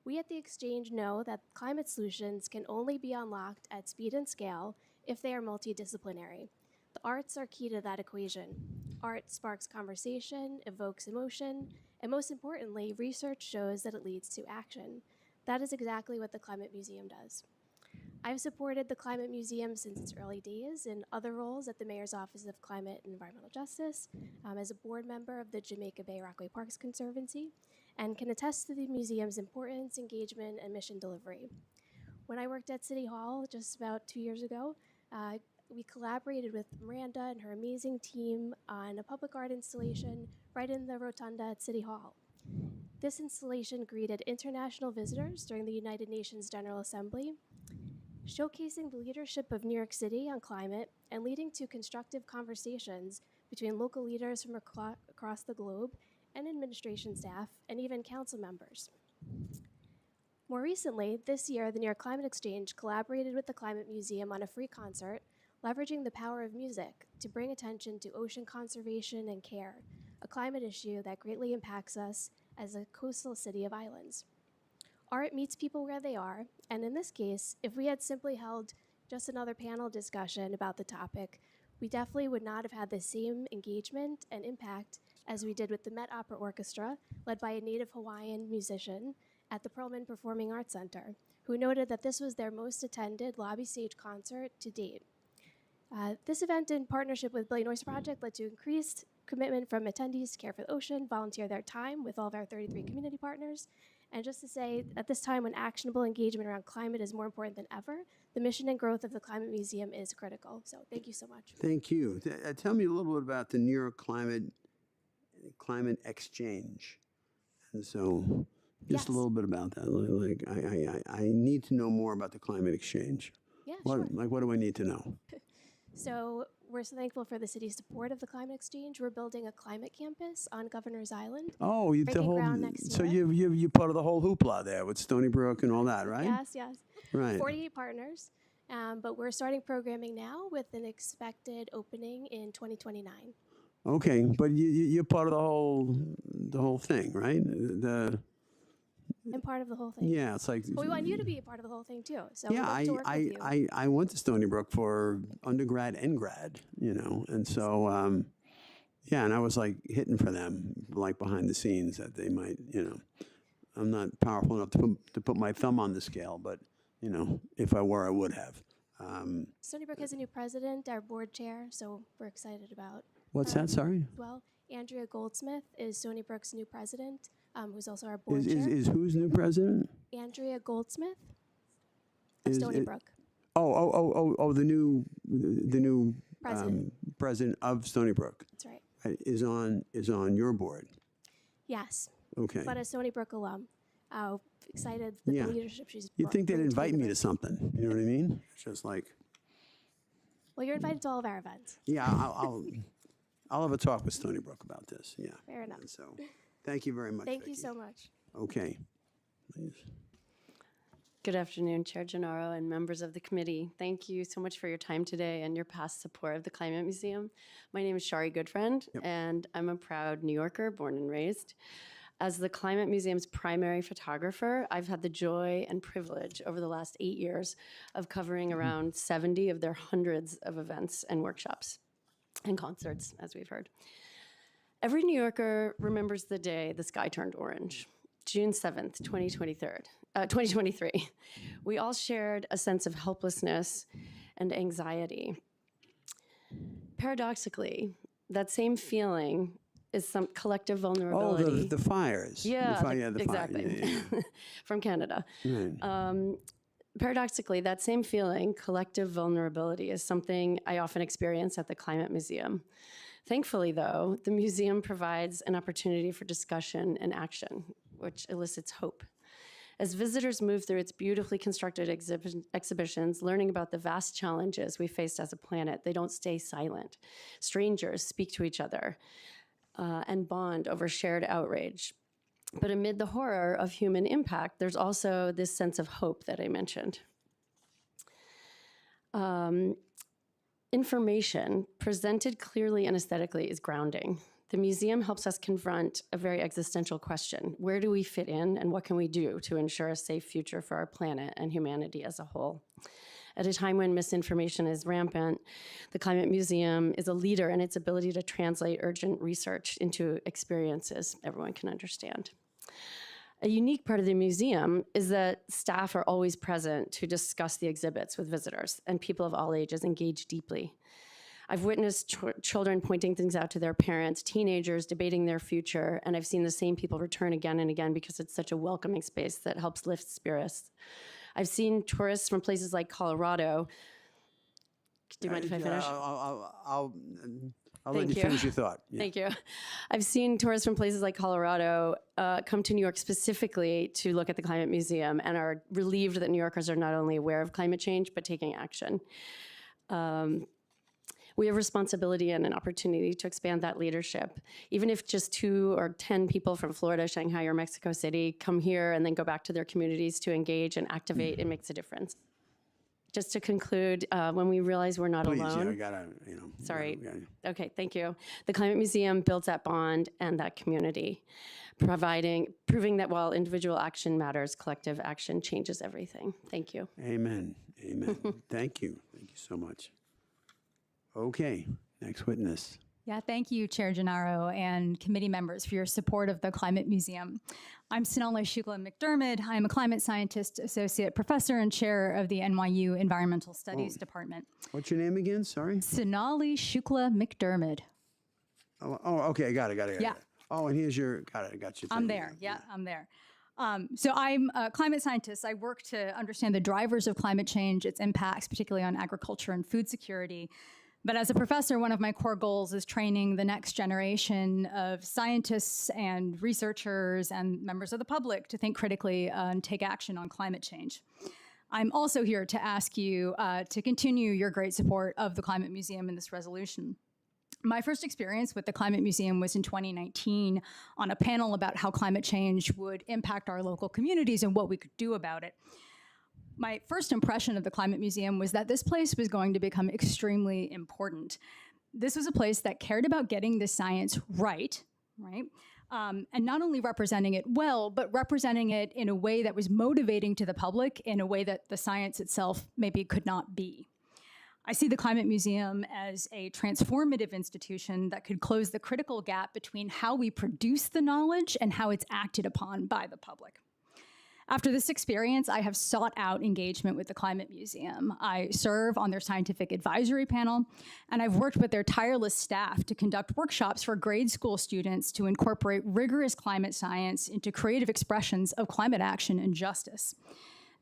We at the Exchange know that climate solutions can only be unlocked at speed and scale if they are multidisciplinary. The arts are key to that equation. Art sparks conversation, evokes emotion, and most importantly, research shows that it leads to action. That is exactly what the Climate Museum does. I've supported the Climate Museum since its early days in other roles at the Mayor's Office of Climate and Environmental Justice, as a board member of the Jamaica Bay Rockaway Parks Conservancy, and can attest to the museum's importance, engagement, and mission delivery. When I worked at City Hall just about 2 years ago, we collaborated with Miranda and her amazing team on a public art installation right in the rotunda at City Hall. This installation greeted international visitors during the United Nations General Assembly, showcasing the leadership of New York City on climate and leading to constructive conversations between local leaders from across the globe and administration staff and even council members. More recently, this year, the New York Climate Exchange collaborated with the Climate Museum on a free concert, leveraging the power of music to bring attention to ocean conservation and care, a climate issue that greatly impacts us as a coastal city of islands. Art meets people where they are, and in this case, if we had simply held just another panel discussion about the topic, we definitely would not have had the same engagement and impact as we did with the Met Opera Orchestra, led by a native Hawaiian musician at the Perlman Performing Arts Center, who noted that this was their most attended lobby stage concert to date. This event, in partnership with Billy Noyce Project, led to increased commitment from attendees to care for the ocean, volunteer their time with all of our 33 community partners. And just to say, at this time when actionable engagement around climate is more important than ever, the mission and growth of the Climate Museum is critical. So thank you so much. Thank you. Tell me a little bit about the New York Climate Exchange. And so just Yes. a little bit about that. Like I need to know more about the Climate Exchange. Yeah, What, sure. like, what do I need to know? So we're so thankful for the city's support of the Climate Exchange. We're building a climate campus on Governor's Island. Oh, the Breaking whole. ground next So year. you're part of the whole hoopla there with Stony Brook and all that, right? Yes, yes. Right. 48 partners. But we're starting programming now with an expected opening in 2029. Okay, but you're part of the whole thing, right? And part of the whole thing. Yeah, it's like. But we want you to be a part of the whole thing too. So Yeah, we'd love to work with you. I went to Stony Brook for undergrad and grad, and so yeah, and I was like hitting for them like behind the scenes that they might, I'm not powerful enough to put my thumb on the scale, but if I were, I would have. Stony Brook has a new president, our board chair, so we're excited about. What's that? Sorry. Well, Andrea Goldsmith is Stony Brook's new president, who's also our board Is chair. is who's new president? Andrea Goldsmith of Is Stony it- Brook. Oh, the new President. president of Stony Brook That's right. is on your board. Yes, Okay. but a Stony Brook alum. Excited with Yeah. the leadership she's You'd think they'd bringing invite me to the- something. You know what I mean? It's just like, Well, you're invited to all of our events. yeah, I'll have a talk with Stony Brook about this. Yeah. Fair enough. And so, thank you very much. Thank you Vicki. so much. Okay. Please. Good afternoon, Chair Gennaro and members of the committee. Thank you so much for your time today and your past support of the Climate Museum. My name is Shari Goodfriend, and I'm a proud New Yorker, born and raised. As the Climate Museum's primary photographer, I've had the joy and privilege over the last 8 years of covering around 70 of their hundreds of events and workshops and concerts, as we've heard. Every New Yorker remembers the day the sky turned orange, June 7th, 2023. We all shared a sense of helplessness and anxiety. Paradoxically, that same feeling is some collective Oh, vulnerability. the fires. Yeah, The exactly. Fire. Yeah, From Canada. yeah. Right. Paradoxically, that same feeling, collective vulnerability, is something I often experience at the Climate Museum. Thankfully, though, the museum provides an opportunity for discussion and action, which elicits hope. As visitors move through its beautifully constructed exhibitions, learning about the vast challenges we face as a planet, they don't stay silent. Strangers speak to each other and bond over shared outrage. But amid the horror of human impact, there's also this sense of hope that I mentioned. Information presented clearly and aesthetically is grounding. The museum helps us confront a very existential question. Where do we fit in, and what can we do to ensure a safe future for our planet and humanity as a whole? At a time when misinformation is rampant, the Climate Museum is a leader in its ability to translate urgent research into experiences everyone can understand. A unique part of the museum is that staff are always present to discuss the exhibits with visitors, and people of all ages engage deeply. I've witnessed children pointing things out to their parents, teenagers debating their future, and I've seen the same people return again and again because it's such a welcoming space that helps lift spirits. I've seen tourists from places like Colorado. Do you mind if I finish? I'll let you finish your thought. Yeah. Thank you. I've seen tourists from places like Colorado come to New York specifically to look at the Climate Museum and are relieved that New Yorkers are not only aware of climate change, but taking action. We have responsibility and an opportunity to expand that leadership. Even if just 2 or 10 people from Florida, Shanghai, or Mexico City come here and then go back to their communities to engage and activate, it makes a difference. Just to conclude, when we realize we're not Please, alone. yeah, I gotta, Sorry. Okay, thank you. The Climate Museum builds that bond and that community, proving that while individual action matters, collective action changes everything. Thank you. Amen. Amen. Thank you. Thank you so much. Okay, next witness. Yeah, thank you, Chair Gennaro and committee members for your support of the Climate Museum. I'm Sonali Shukla-McDermott. I'm a climate scientist, associate professor, and chair of the NYU Environmental Studies Department. What's your name again? Sorry? Sonali Shukla-McDermott. Oh, okay, got it. Yeah. Oh, and here's your, got you. I'm there, I'm there. So I'm a climate scientist. I work to understand the drivers of climate change, its impacts, particularly on agriculture and food security. But as a professor, one of my core goals is training the next generation of scientists and researchers and members of the public to think critically and take action on climate change. I'm also here to ask you to continue your great support of the Climate Museum in this resolution. My first experience with the Climate Museum was in 2019 on a panel about how climate change would impact our local communities and what we could do about it. My first impression of the Climate Museum was that this place was going to become extremely important. This was a place that cared about getting the science right? And not only representing it well, but representing it in a way that was motivating to the public in a way that the science itself maybe could not be. I see the Climate Museum as a transformative institution that could close the critical gap between how we produce the knowledge and how it's acted upon by the public. After this experience, I have sought out engagement with the Climate Museum. I serve on their scientific advisory panel, and I've worked with their tireless staff to conduct workshops for grade school students to incorporate rigorous climate science into creative expressions of climate action and justice.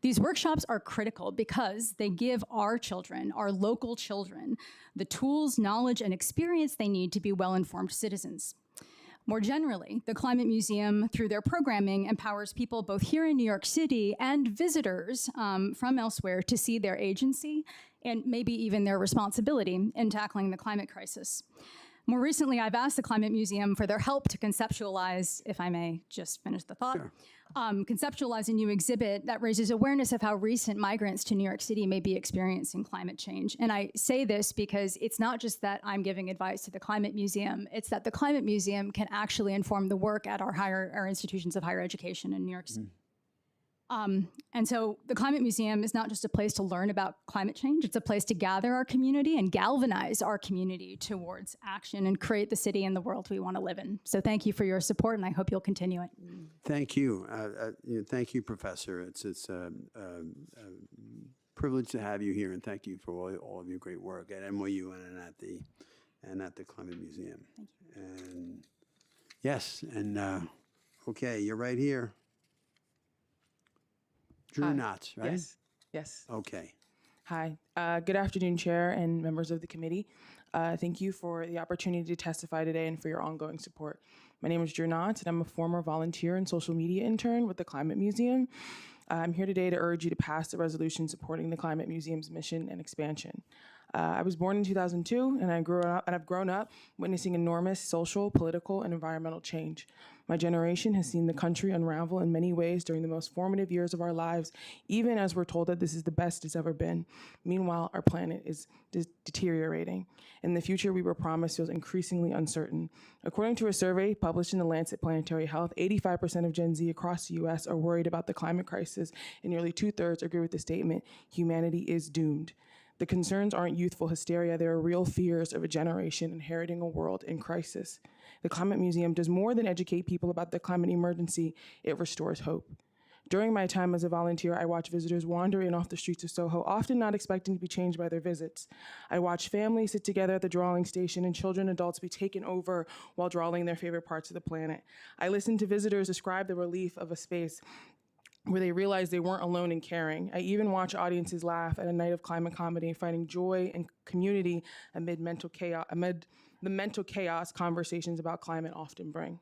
These workshops are critical because they give our children, our local children, the tools, knowledge, and experience they need to be well-informed citizens. More generally, the Climate Museum, through their programming, empowers people both here in New York City and visitors from elsewhere to see their agency and maybe even their responsibility in tackling the climate crisis. More recently, I've asked the Climate Museum for their help to conceptualize, if I may just finish the thought, Sure. Conceptualize a new exhibit that raises awareness of how recent migrants to New York City may be experiencing climate change. And I say this because it's not just that I'm giving advice to the Climate Museum, it's that the Climate Museum can actually inform the work at our institutions of higher education in New York City. And so the Climate Museum is not just a place to learn about climate change, it's a place to gather our community and galvanize our community towards action and create the city and the world we want to live in. So thank you for your support, and I hope you'll continue it. Thank you. Thank you, Professor. It's a privilege to have you here, and thank you for all of your great work at NYU and at the Climate Museum. Thank you. And yes, and okay, you're right here. Drew Knotts, right? Yes. Okay. Hi. Good afternoon, Chair and members of the committee. Thank you for the opportunity to testify today and for your ongoing support. My name is Drew Knotts, and I'm a former volunteer and social media intern with the Climate Museum. I'm here today to urge you to pass the resolution supporting the Climate Museum's mission and expansion. I was born in 2002, and I've grown up witnessing enormous social, political, and environmental change. My generation has seen the country unravel in many ways during the most formative years of our lives, even as we're told that this is the best it's ever been. Meanwhile, our planet is deteriorating. And the future we were promised feels increasingly uncertain. According to a survey published in the Lancet Planetary Health, 85% of Gen Z across the US are worried about the climate crisis, and nearly 2/3 agree with the statement, humanity is doomed. The concerns aren't youthful hysteria, they are real fears of a generation inheriting a world in crisis. The Climate Museum does more than educate people about the climate emergency, it restores hope. During my time as a volunteer, I watched visitors wander in off the streets of Soho, often not expecting to be changed by their visits. I watched families sit together at the drawing station and children and adults be taken over while drawing their favorite parts of the planet. I listened to visitors describe the relief of a space where they realized they weren't alone in caring. I even watched audiences laugh at a night of climate comedy, finding joy and community amid the mental chaos conversations about climate often bring.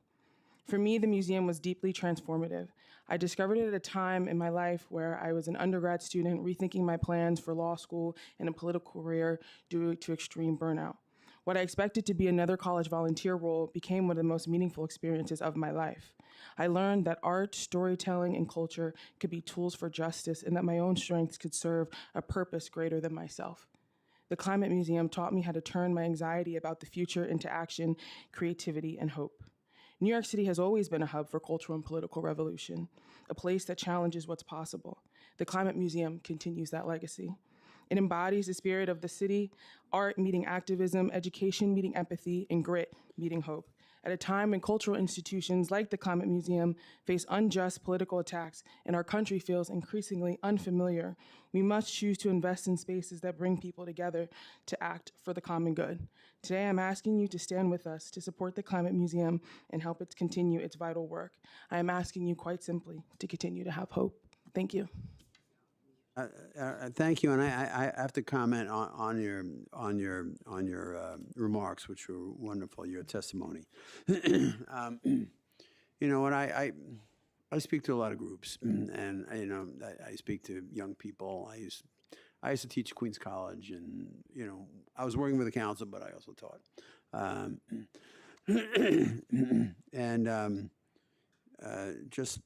For me, the museum was deeply transformative. I discovered it at a time in my life where I was an undergrad student rethinking my plans for law school and a political career due to extreme burnout. What I expected to be another college volunteer role became one of the most meaningful experiences of my life. I learned that art, storytelling, and culture could be tools for justice and that my own strengths could serve a purpose greater than myself. The Climate Museum taught me how to turn my anxiety about the future into action, creativity, and hope. New York City has always been a hub for cultural and political revolution, a place that challenges what's possible. The Climate Museum continues that legacy. It embodies the spirit of the city, art meeting activism, education meeting empathy, and grit meeting hope. At a time when cultural institutions like the Climate Museum face unjust political attacks and our country feels increasingly unfamiliar, we must choose to invest in spaces that bring people together to act for the common good. Today, I'm asking you to stand with us to support the Climate Museum and help it continue its vital work. I am asking you quite simply to continue to have hope. Thank you. Thank you, and I have to comment on your remarks, which were wonderful. Your testimony. You know, when I speak to a lot of groups, and you know, I speak to young people. I used to teach Queens College, and you know, I was working with the council, but I also taught. Just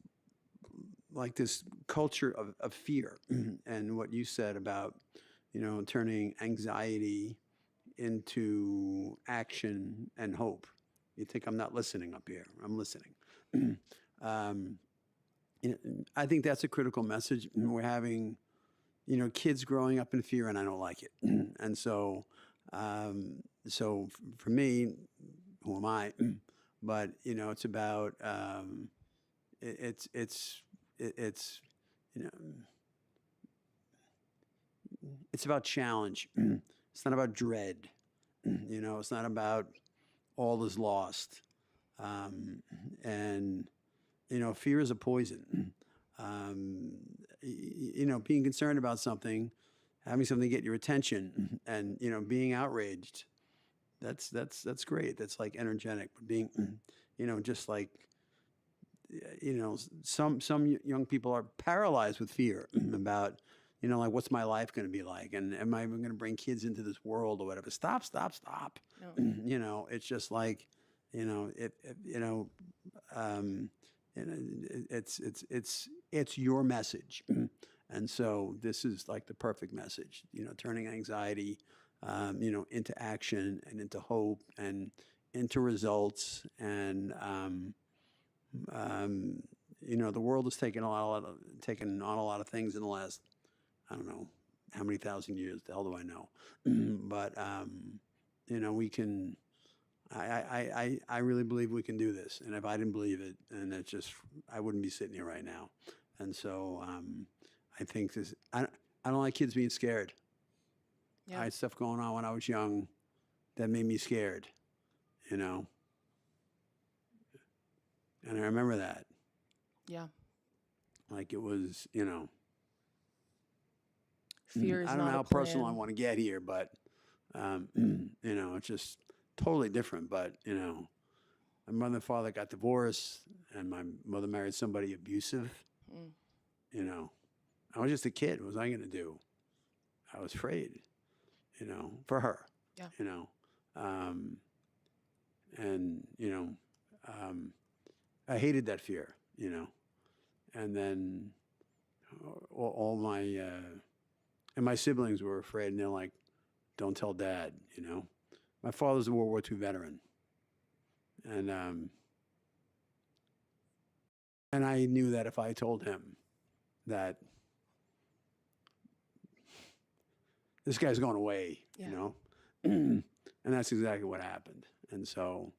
like this culture of fear and what you said about, you know, turning anxiety into action and hope. You think I'm not listening up here. I'm listening. You know, I think that's a critical message. We're having, you know, kids growing up in fear, and I don't like it. And so, for me, who am I? But, you know, it's about, it's you know, it's about challenge. It's not about dread. You know, it's not about all is lost. And you know, fear is a poison. You know, being concerned about something, having something get your attention, and you know, being outraged. That's great. That's like energetic. But being, you know, just like, you know, some young people are paralyzed with fear about, you know, like, what's my life going to be like, and am I even going to bring kids into this world or whatever? Stop. No. You know, it's just like, you know, it's your message, and so this is like the perfect message. You know, turning anxiety, you know, into action and into hope and into results and. You know, the world has taken on a lot of things in the last, I don't know how many thousand years. The hell do I know? But you know, we can. I really believe we can do this. And if I didn't believe it, then it's just, I wouldn't be sitting here right now. And so I think this. I don't like kids being scared. Yeah. I had stuff going on when I was young that made me scared. You know. And I remember that. Yeah. Like it was, you know. Fear is I don't know not how a plan. personal I want to get here, but, you know, it's just totally different. But, you know, my mother and father got divorced, and my mother married somebody abusive. You know, I was just a kid. What was I going to do? I was afraid, you know, for her. Yeah. You know, and, you know, I hated that fear, you know, and then all my and my siblings were afraid, and they're like, "Don't tell Dad," you know. My father's a World War II veteran, and I knew that if I told him that this guy's going away, Yeah. you know? And that's exactly what happened. And so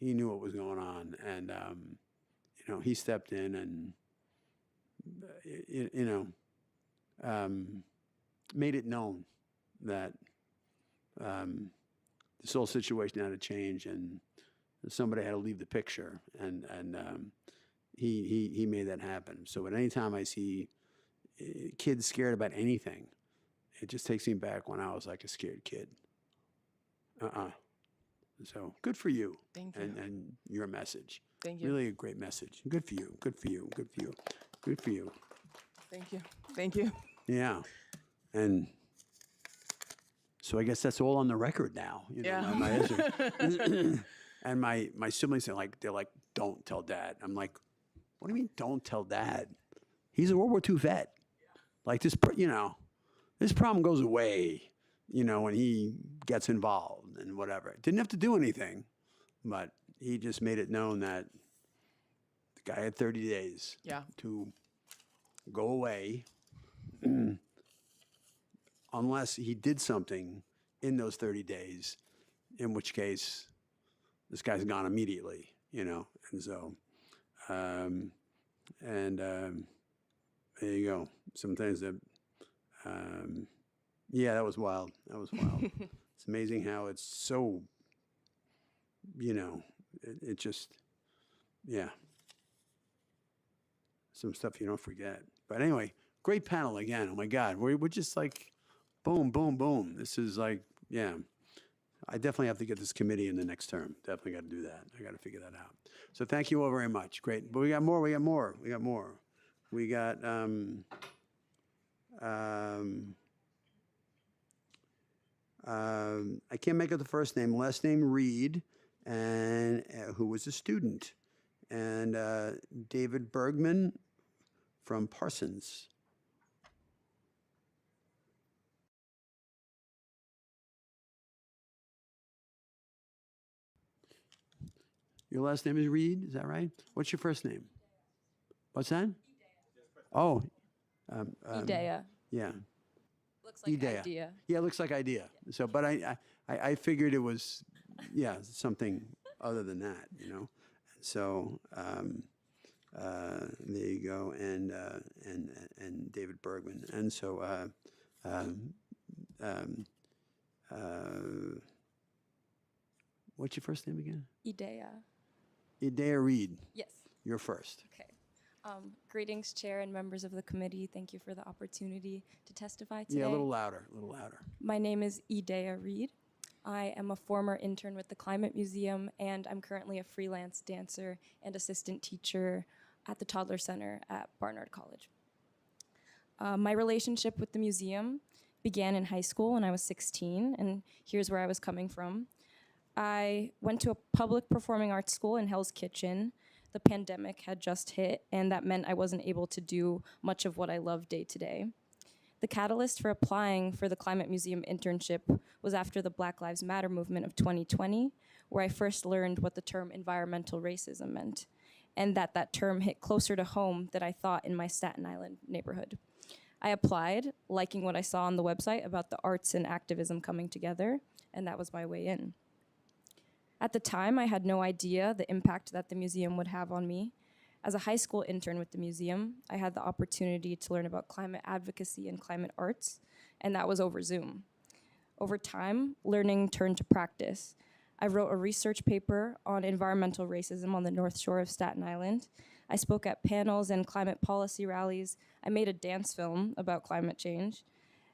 he knew what was going on. And, you know, he stepped in and, made it known that this whole situation had to change and somebody had to leave the picture. And he made that happen. So at any time I see kids scared about anything, it just takes me back when I was like a scared kid. So good for you. Thank you. And your message. Thank you. Really a great message. Good for you. Good for you. Good for you. Good for you. Thank you. Thank you. Yeah. And so I guess that's all on the record now. You know, Yeah. my history. And my siblings are like, they're like, don't tell dad. I'm like, what do you mean don't tell dad? He's a World War II vet. Like this, you know, this problem goes away, you know, when he gets involved and whatever. Didn't have to do anything, but he just made it known that the guy had 30 days Yeah. to go away unless he did something in those 30 days, in which case this guy's gone immediately, you know. And so, there you go. Sometimes that, yeah, that was wild. That was wild. It's amazing how it's so, you know, it just, yeah. Some stuff you don't forget. But anyway, great panel again. Oh my God, we're just like, boom, boom, boom. This is like, yeah. I definitely have to get this committee in the next term. Definitely got to do that. I got to figure that out. So thank you all very much. Great. But we got more. We got more. We got more. We got. I can't make out the first name. Last name Reed, and who was a student, and David Bergman from Parsons. Your last name is Reed, is that right? What's your first name? What's that? Oh. Idea. Yeah. Looks like Idea. idea. Yeah, it looks like idea. So, but I figured it was, yeah, something other than that, you know. So there you go, and David Bergman, and so what's your first name again? Idea. Idea Reed. Yes. You're first. Okay. Greetings, Chair and members of the committee. Thank you for the opportunity to testify today. Yeah, a little louder, a little louder. My name is Idea Reed. I am a former intern with the Climate Museum, and I'm currently a freelance dancer and assistant teacher at the Toddler Center at Barnard College. My relationship with the museum began in high school when I was 16, and here's where I was coming from. I went to a public performing arts school in Hell's Kitchen. The pandemic had just hit, and that meant I wasn't able to do much of what I love day to day. The catalyst for applying for the Climate Museum internship was after the Black Lives Matter movement of 2020, where I first learned what the term environmental racism meant, and that term hit closer to home than I thought in my Staten Island neighborhood. I applied, liking what I saw on the website about the arts and activism coming together, and that was my way in. At the time, I had no idea the impact that the museum would have on me. As a high school intern with the museum, I had the opportunity to learn about climate advocacy and climate arts, and that was over Zoom. Over time, learning turned to practice. I wrote a research paper on environmental racism on the North Shore of Staten Island. I spoke at panels and climate policy rallies. I made a dance film about climate change.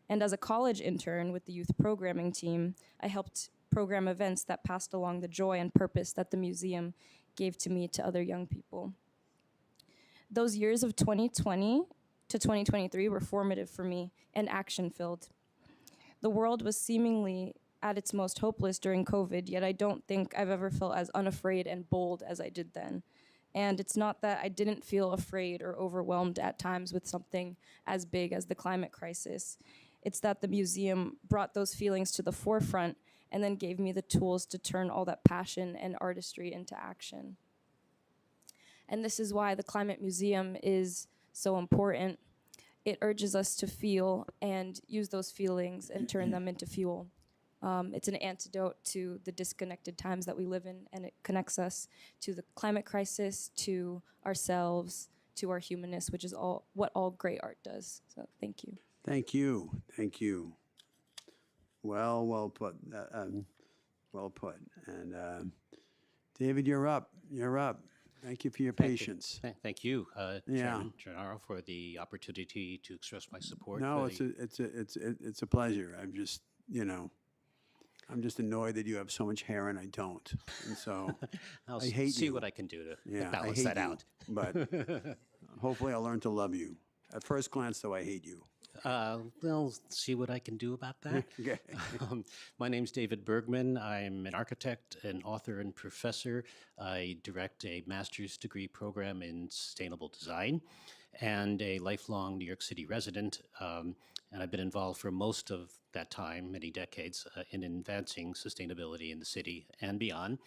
And as a college intern with the youth programming team, I helped program events that passed along the joy and purpose that the museum gave to me to other young people. Those years of 2020 to 2023 were formative for me and action-filled. The world was seemingly at its most hopeless during COVID, yet I don't think I've ever felt as unafraid and bold as I did then. And it's not that I didn't feel afraid or overwhelmed at times with something as big as the climate crisis. It's that the museum brought those feelings to the forefront and then gave me the tools to turn all that passion and artistry into action. And this is why the Climate Museum is so important. it urges us to feel and use those feelings and turn them into fuel. It's an antidote to the disconnected times that we live in, and it connects us to the climate crisis, to ourselves, to our humanness, which is what all great art does. So thank you. Thank you. Thank you. Well put. Well put. And David, you're up. You're up. Thank you for your patience. Thank you, Yeah. Chairman Gennaro, for the opportunity to express my support. No, for it's a pleasure. I'm just, I'm just annoyed that you have so much hair and I don't. And so I'll I hate see you. what I can do to Yeah, balance I hate that you, out. But hopefully I'll learn to love you. At first glance, though, I hate you. We'll see what I can do about that. Okay. My name's David Bergman. I'm an architect, an author, and professor. I direct a master's degree program in sustainable design and a lifelong New York City resident. And I've been involved for most of that time, many decades, in advancing sustainability in the city and beyond.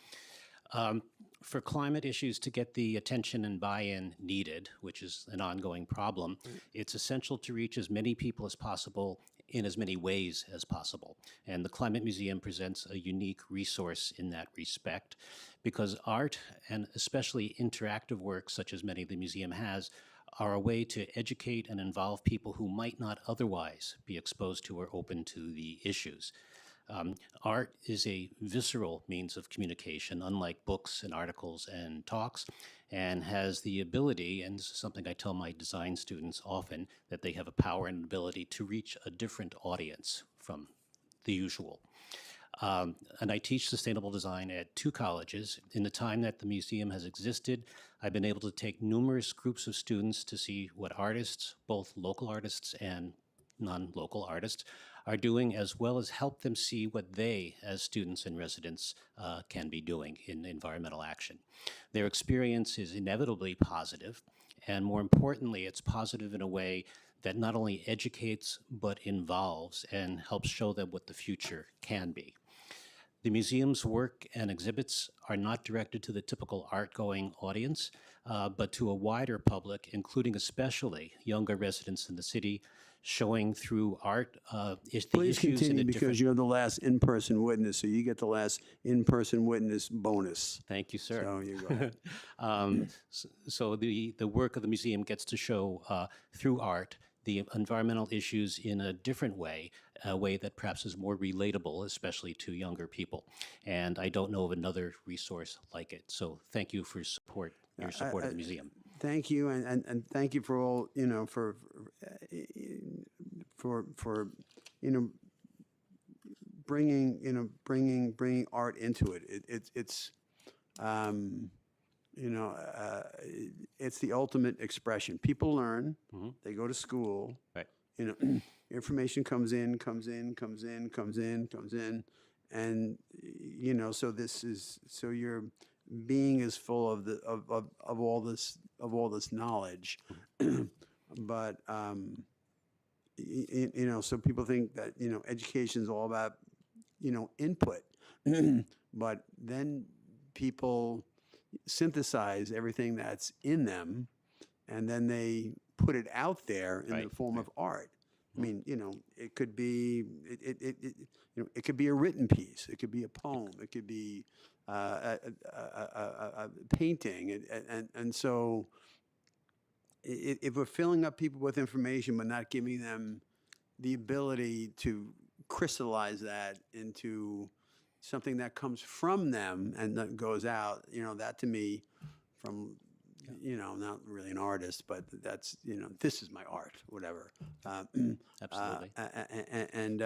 For climate issues to get the attention and buy-in needed, which is an ongoing problem, it's essential to reach as many people as possible in as many ways as possible. And the Climate Museum presents a unique resource in that respect, because art, and especially interactive work such as many the museum has, are a way to educate and involve people who might not otherwise be exposed to or open to the issues. Art is a visceral means of communication, unlike books and articles and talks, and has the ability, and this is something I tell my design students often, that they have a power and ability to reach a different audience from the usual. And I teach sustainable design at 2 colleges. In the time that the museum has existed, I've been able to take numerous groups of students to see what artists, both local artists and non-local artists, are doing, as well as help them see what they, as students and residents, can be doing in environmental action. Their experience is inevitably positive, and more importantly, it's positive in a way that not only educates, but involves and helps show them what the future can be. The museum's work and exhibits are not directed to the typical art-going audience, but to a wider public, including especially younger residents in the city, showing through art the Please issues in continue a because different... you're the last in-person witness, so you get the last in-person witness bonus. Thank you, sir. So you go ahead. So the work of the museum gets to show through art the environmental issues in a different way, a way that perhaps is more relatable, especially to younger people. And I don't know of another resource like it. So thank you for your support of the museum. Thank you, and thank you for all, for bringing art into it. It's it's the ultimate expression. People learn, they go to school, right. Information comes in, and so your being is full of all this knowledge, but so people think that education is all about input, but then people synthesize everything that's in them, and then they put it out there in the form of art. I mean, it could be it could be a written piece, it could be a poem, it could be a painting, and so if we're filling up people with information but not giving them the ability to crystallize that into something that comes from them and that goes out, that to me, from not really an artist, but that's this is my art, whatever. Absolutely. And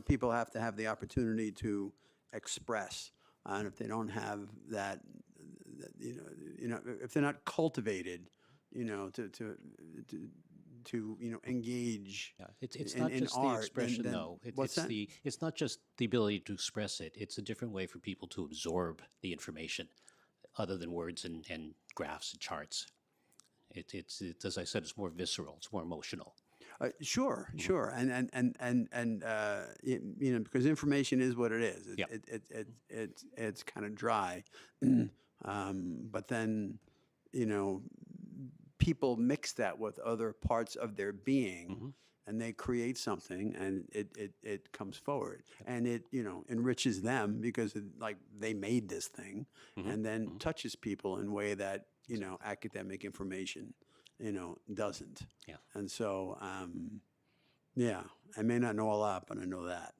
people have to have the opportunity to express, and if they don't have that, if they're not cultivated, to engage. Yeah, it's in, not in just art, the expression, then though. what's that? It's not just the ability to express it. It's a different way for people to absorb the information, other than words and graphs and charts. It's as I said, it's more visceral. It's more emotional. Sure, and because information is what it is. It's kind of dry, but then people mix that with other parts of their being, and they create something, and it comes forward, and it enriches them because like they made this thing, and then touches people in a way that academic information doesn't. Yeah. And so yeah, I may not know a lot, but I know that.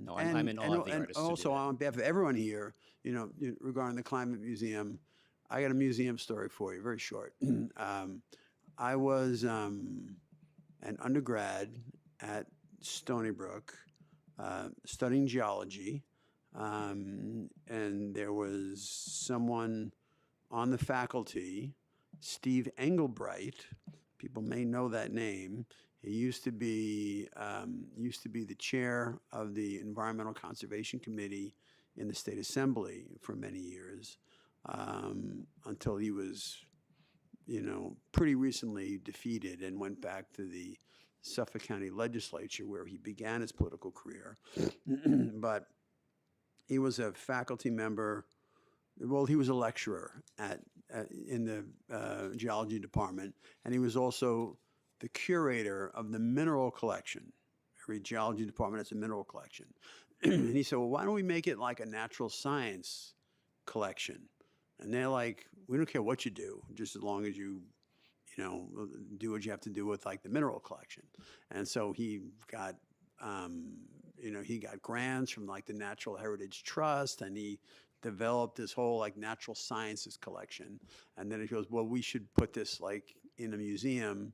No, I'm in awe of the and artists who do also that. on behalf of everyone here, regarding the Climate Museum, I got a museum story for you, very short. I was an undergrad at Stony Brook studying geology, and there was someone on the faculty, Steve Engelbright. People may know that name. He used to be the chair of the Environmental Conservation Committee in the State Assembly for many years, until he was, pretty recently defeated and went back to the Suffolk County Legislature where he began his political career. But he was a faculty member. Well, he was a lecturer in the geology department, and he was also the curator of the mineral collection. Every geology department has a mineral collection. And he said, well, why don't we make it like a natural science collection? And they're like, we don't care what you do, just as long as you do what you have to do with like the mineral collection. And so he got, he got grants from like the Natural Heritage Trust, and he developed this whole like natural sciences collection. And then he goes, well, we should put this like in a museum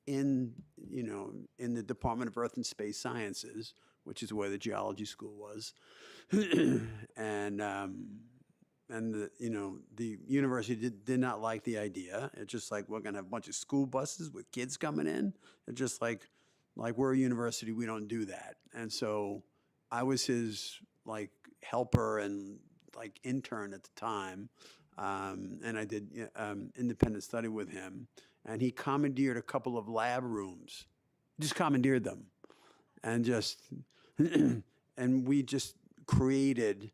in the Department of Earth and Space Sciences, which is where the geology school was. And the university did not like the idea. It's just like, we're gonna have a bunch of school buses with kids coming in. It's just like we're a university, we don't do that. And so I was his like helper and like intern at the time, and I did independent study with him. And he commandeered a couple of lab rooms, just commandeered them, and and we just created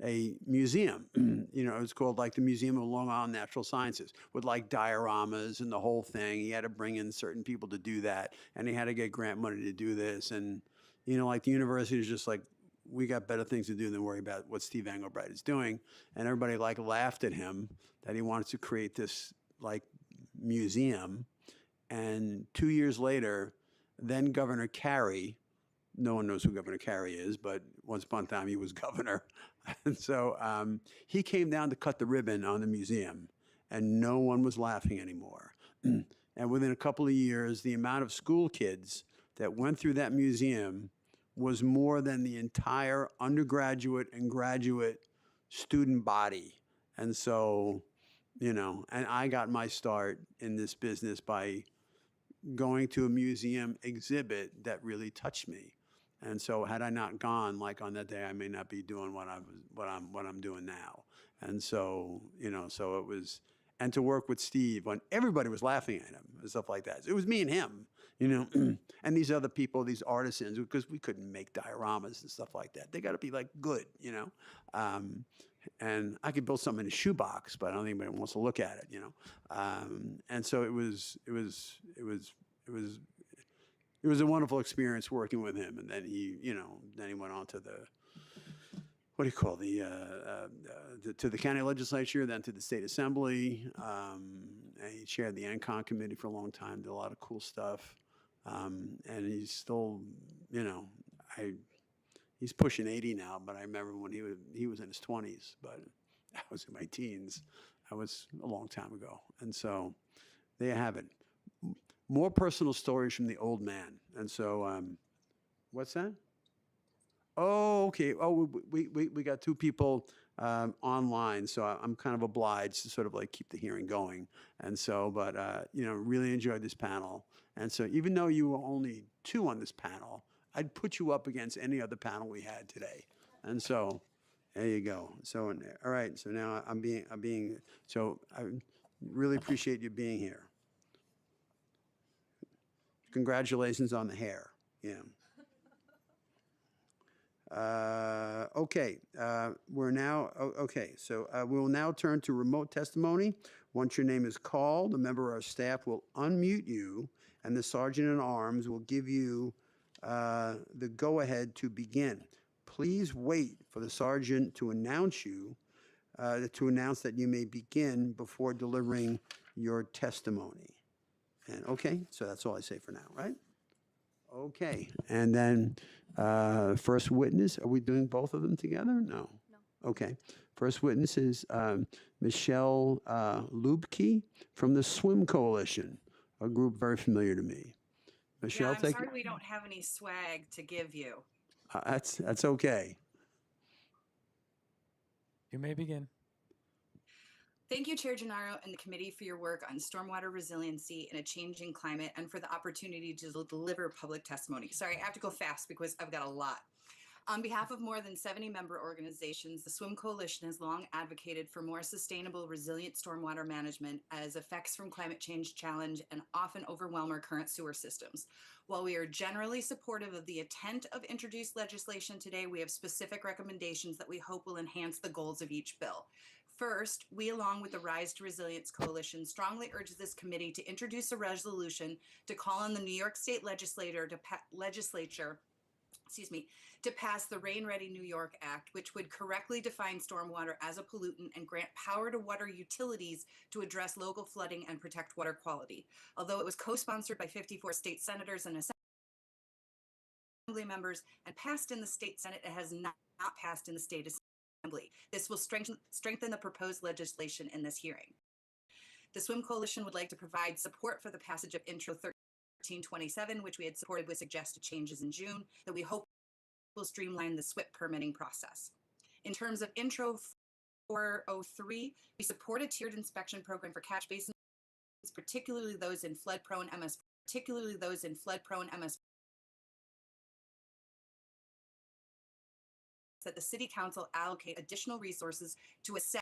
a museum. It's called like the Museum of Long Island Natural Sciences, with like dioramas and the whole thing. He had to bring in certain people to do that, and he had to get grant money to do this. And like the university is just like, we got better things to do than worry about what Steve Engelbright is doing. And everybody like laughed at him that he wanted to create this like museum. And 2 years later, then Governor Carey, no one knows who Governor Carey is, but once upon a time he was governor. And so he came down to cut the ribbon on the museum, and no one was laughing anymore. And within a couple of years, the amount of school kids that went through that museum was more than the entire undergraduate and graduate student body. And so, and I got my start in this business by going to a museum exhibit that really touched me. And so had I not gone like on that day, I may not be doing what I'm doing now. And so, so it was, and to work with Steve when everybody was laughing at him and stuff like that. It was me and him, and these other people, these artisans, because we couldn't make dioramas and stuff like that. They got to be like good, and I could build something in a shoebox, but I don't think anybody wants to look at it, and so it was a wonderful experience working with him. And then he went on to to the county legislature, then to the state assembly. And he chaired the ENCON committee for a long time, did a lot of cool stuff. And he's still, he's pushing 80 now, but I remember when he was in his 20s, but I was in my teens. That was a long time ago. And so there you have it. More personal stories from the old man. And so, what's that? Oh, okay. Oh, we got two people online, so I'm kind of obliged to sort of like keep the hearing going. And so, but really enjoyed this panel. And so, even though you were only two on this panel, I'd put you up against any other panel we had today. And so, there you go. So, all right. So now so I really appreciate you being here. Congratulations on the hair. Yeah. Okay. We're now, okay. So we will now turn to remote testimony. Once your name is called, a member of our staff will unmute you, and the sergeant at arms will give you the go-ahead to begin. Please wait for the sergeant to announce that you may begin before delivering your testimony. And okay, so that's all I say for now, right? Okay, and then first witness, are we doing both of them together? No. Okay, first witness is Michelle Lubke from the Swim Coalition, a group very familiar to me. Michelle, Yeah, I'm sorry we don't have any swag to give you. That's okay. You may begin. Thank you, Chair Gennaro and the committee for your work on stormwater resiliency in a changing climate and for the opportunity to deliver public testimony. Sorry, I have to go fast because I've got a lot. On behalf of more than 70 member organizations, the Swim Coalition has long advocated for more sustainable, resilient stormwater management as effects from climate change challenge and often overwhelm our current sewer systems. While we are generally supportive of the intent of introduced legislation today, we have specific recommendations that we hope will enhance the goals of each bill. First, we, along with the Rise to Resilience Coalition, strongly urge this committee to introduce a resolution to call on the New York State legislature to pass the Rain Ready New York Act, which would correctly define stormwater as a pollutant and grant power to water utilities to address local flooding and protect water quality. Although it was co-sponsored by 54 state senators and assembly members and passed in the state Senate, it has not passed in the state assembly. This will strengthen the proposed legislation in this hearing. The Swim Coalition would like to provide support for the passage of Intro 1327, which we had supported with suggested changes in June, that we hope will streamline the SWIP permitting process. In terms of Intro 403, we support a tiered inspection program for catch basins, particularly those in flood-prone MS, that the City Council allocate additional resources to assess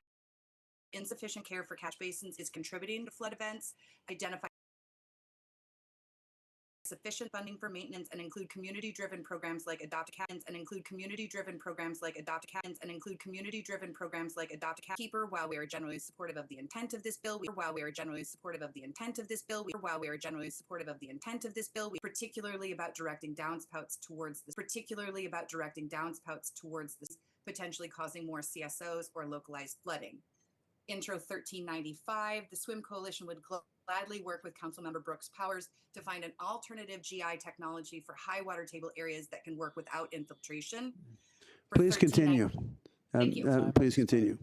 insufficient care for catch basins is contributing to flood events, identify sufficient funding for maintenance, and include community-driven programs like Adopt a Cabins and include community-driven programs like Adopt a Cabins and include community-driven programs like Adopt a Keeper. While we are generally supportive of the intent of this bill, particularly about directing downspouts towards this, potentially causing more CSOs or localized flooding. Intro 1395, the Swim Coalition would gladly work with Councilmember Brooks Powers to find an alternative GI technology for high water table areas that can work without infiltration. Please continue. Thank you. Please continue.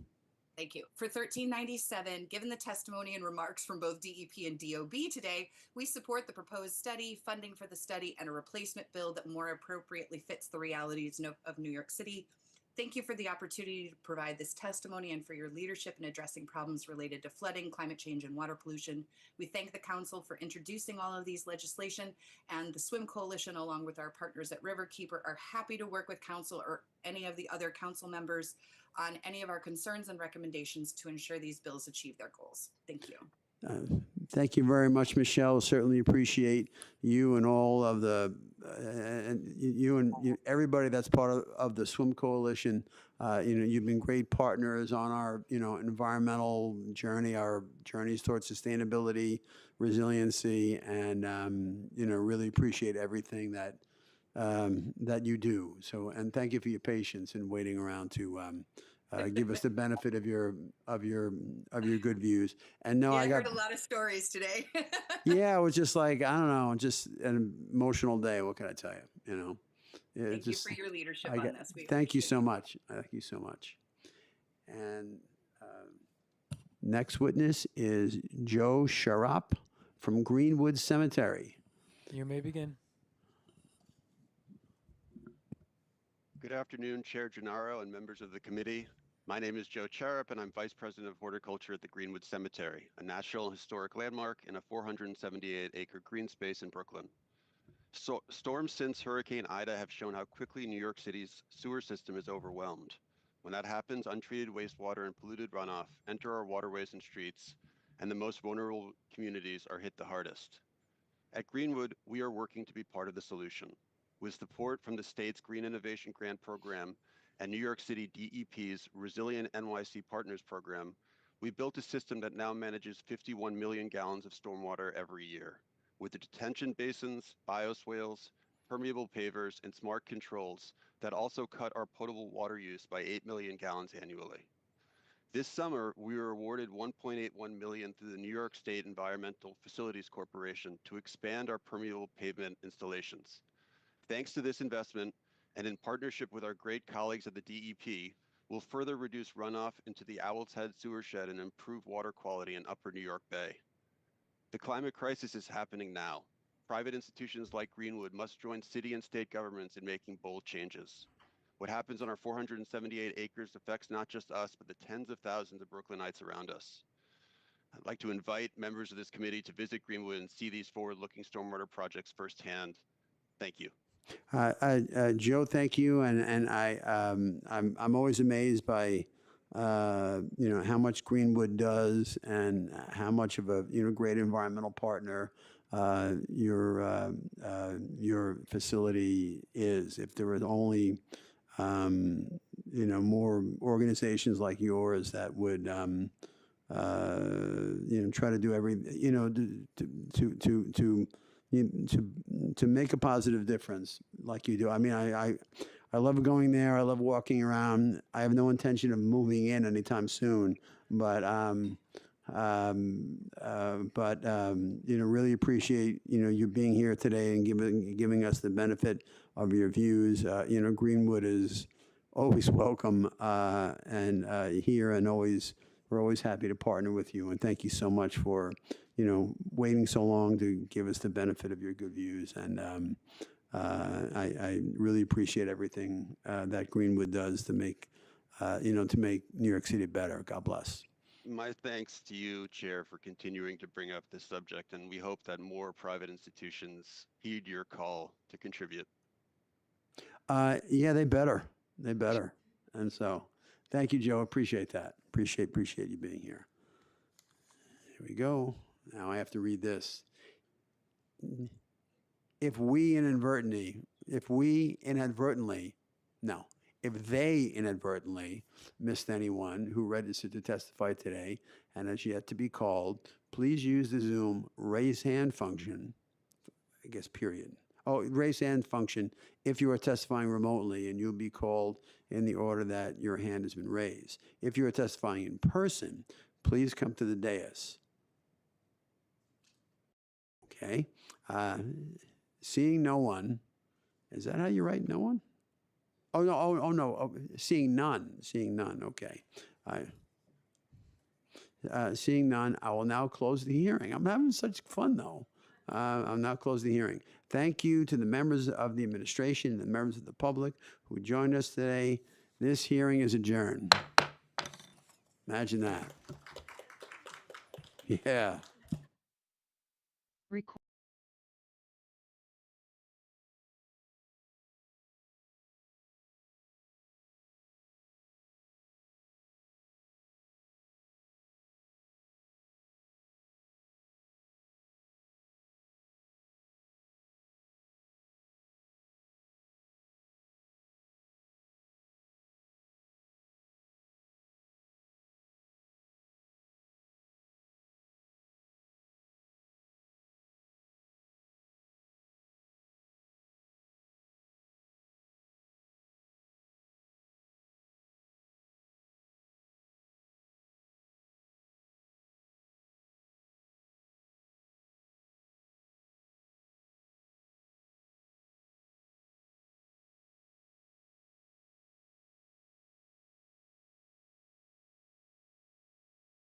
Thank you. For 1397, given the testimony and remarks from both DEP and DOB today, we support the proposed study, funding for the study, and a replacement bill that more appropriately fits the realities of New York City. Thank you for the opportunity to provide this testimony and for your leadership in addressing problems related to flooding, climate change, and water pollution. We thank the Council for introducing all of these legislation, and the Swim Coalition, along with our partners at Riverkeeper, are happy to work with Council or any of the other Council members on any of our concerns and recommendations to ensure these bills achieve their goals. Thank you. Thank you very much, Michelle. Certainly appreciate you and all of the everybody that's part of the Swim Coalition. You've been great partners on our environmental journey, our journeys towards sustainability, resiliency, and really appreciate everything that that you do. So, and thank you for your patience in waiting around to give us the benefit of your good views. And no, Yeah, I heard got a lot of stories today. yeah, it was just like, I don't know, just an emotional day. What can I tell you? Thank you for your leadership on this. Thank you so much. Thank you so much. And next witness is Joe Sharap from Greenwood Cemetery. You may begin. Good afternoon, Chair Gennaro and members of the committee. My name is Joe Charup, and I'm Vice President of Horticulture at the Greenwood Cemetery, a National Historic Landmark in a 478-acre green space in Brooklyn. Storms since Hurricane Ida have shown how quickly New York City's sewer system is overwhelmed. When that happens, untreated wastewater and polluted runoff enter our waterways and streets, and the most vulnerable communities are hit the hardest. At Greenwood, we are working to be part of the solution. With support from the state's Green Innovation Grant Program and New York City DEP's Resilient NYC Partners Program, We built a system that now manages 51 million gallons of stormwater every year. With the detention basins, bioswales, permeable pavers, and smart controls that also cut our potable water use by 8 million gallons annually. This summer, we were awarded $1.81 million through the New York State Environmental Facilities Corporation to expand our permeable pavement installations. Thanks to this investment, and in partnership with our great colleagues at the DEP, we'll further reduce runoff into the Owl's Head sewer shed and improve water quality in Upper New York Bay. The climate crisis is happening now. Private institutions like Greenwood must join city and state governments in making bold changes. What happens on our 478 acres affects not just us, but the tens of thousands of Brooklynites around us. I'd like to invite members of this committee to visit Greenwood and see these forward-looking stormwater projects firsthand. Thank you. Joe, thank you, and I'm always amazed by how much Greenwood does and how much of a great environmental partner your facility is. If there was only more organizations like yours that would try to do to make a positive difference like you do. I mean, I love going there. I love walking around. I have no intention of moving in anytime soon, but really appreciate you being here today and giving us the benefit of your views. Greenwood is always welcome and here, and we're always happy to partner with you. And thank you so much for waiting so long to give us the benefit of your good views. And I really appreciate everything that Greenwood does to make New York City better. God bless. My thanks to you, Chair, for continuing to bring up this subject, and we hope that more private institutions heed your call to contribute. Yeah, they better. And so, thank you, Joe. Appreciate that. Appreciate you being here. Here we go. Now I have to read this. If they inadvertently missed anyone who registered to testify today and has yet to be called, please use the Zoom raise hand function, I guess, period. Oh, raise hand function if you are testifying remotely, and you'll be called in the order that your hand has been raised. If you are testifying in person, please come to the dais. Okay. Seeing no one. Is that how you write no one? Oh, no. Oh, no. Oh, seeing none. Okay. Seeing none, I will now close the hearing. I'm having such fun, though. I'll now close the hearing. Thank you to the members of the administration and the members of the public who joined us today. This hearing is adjourned. Imagine that. Yeah.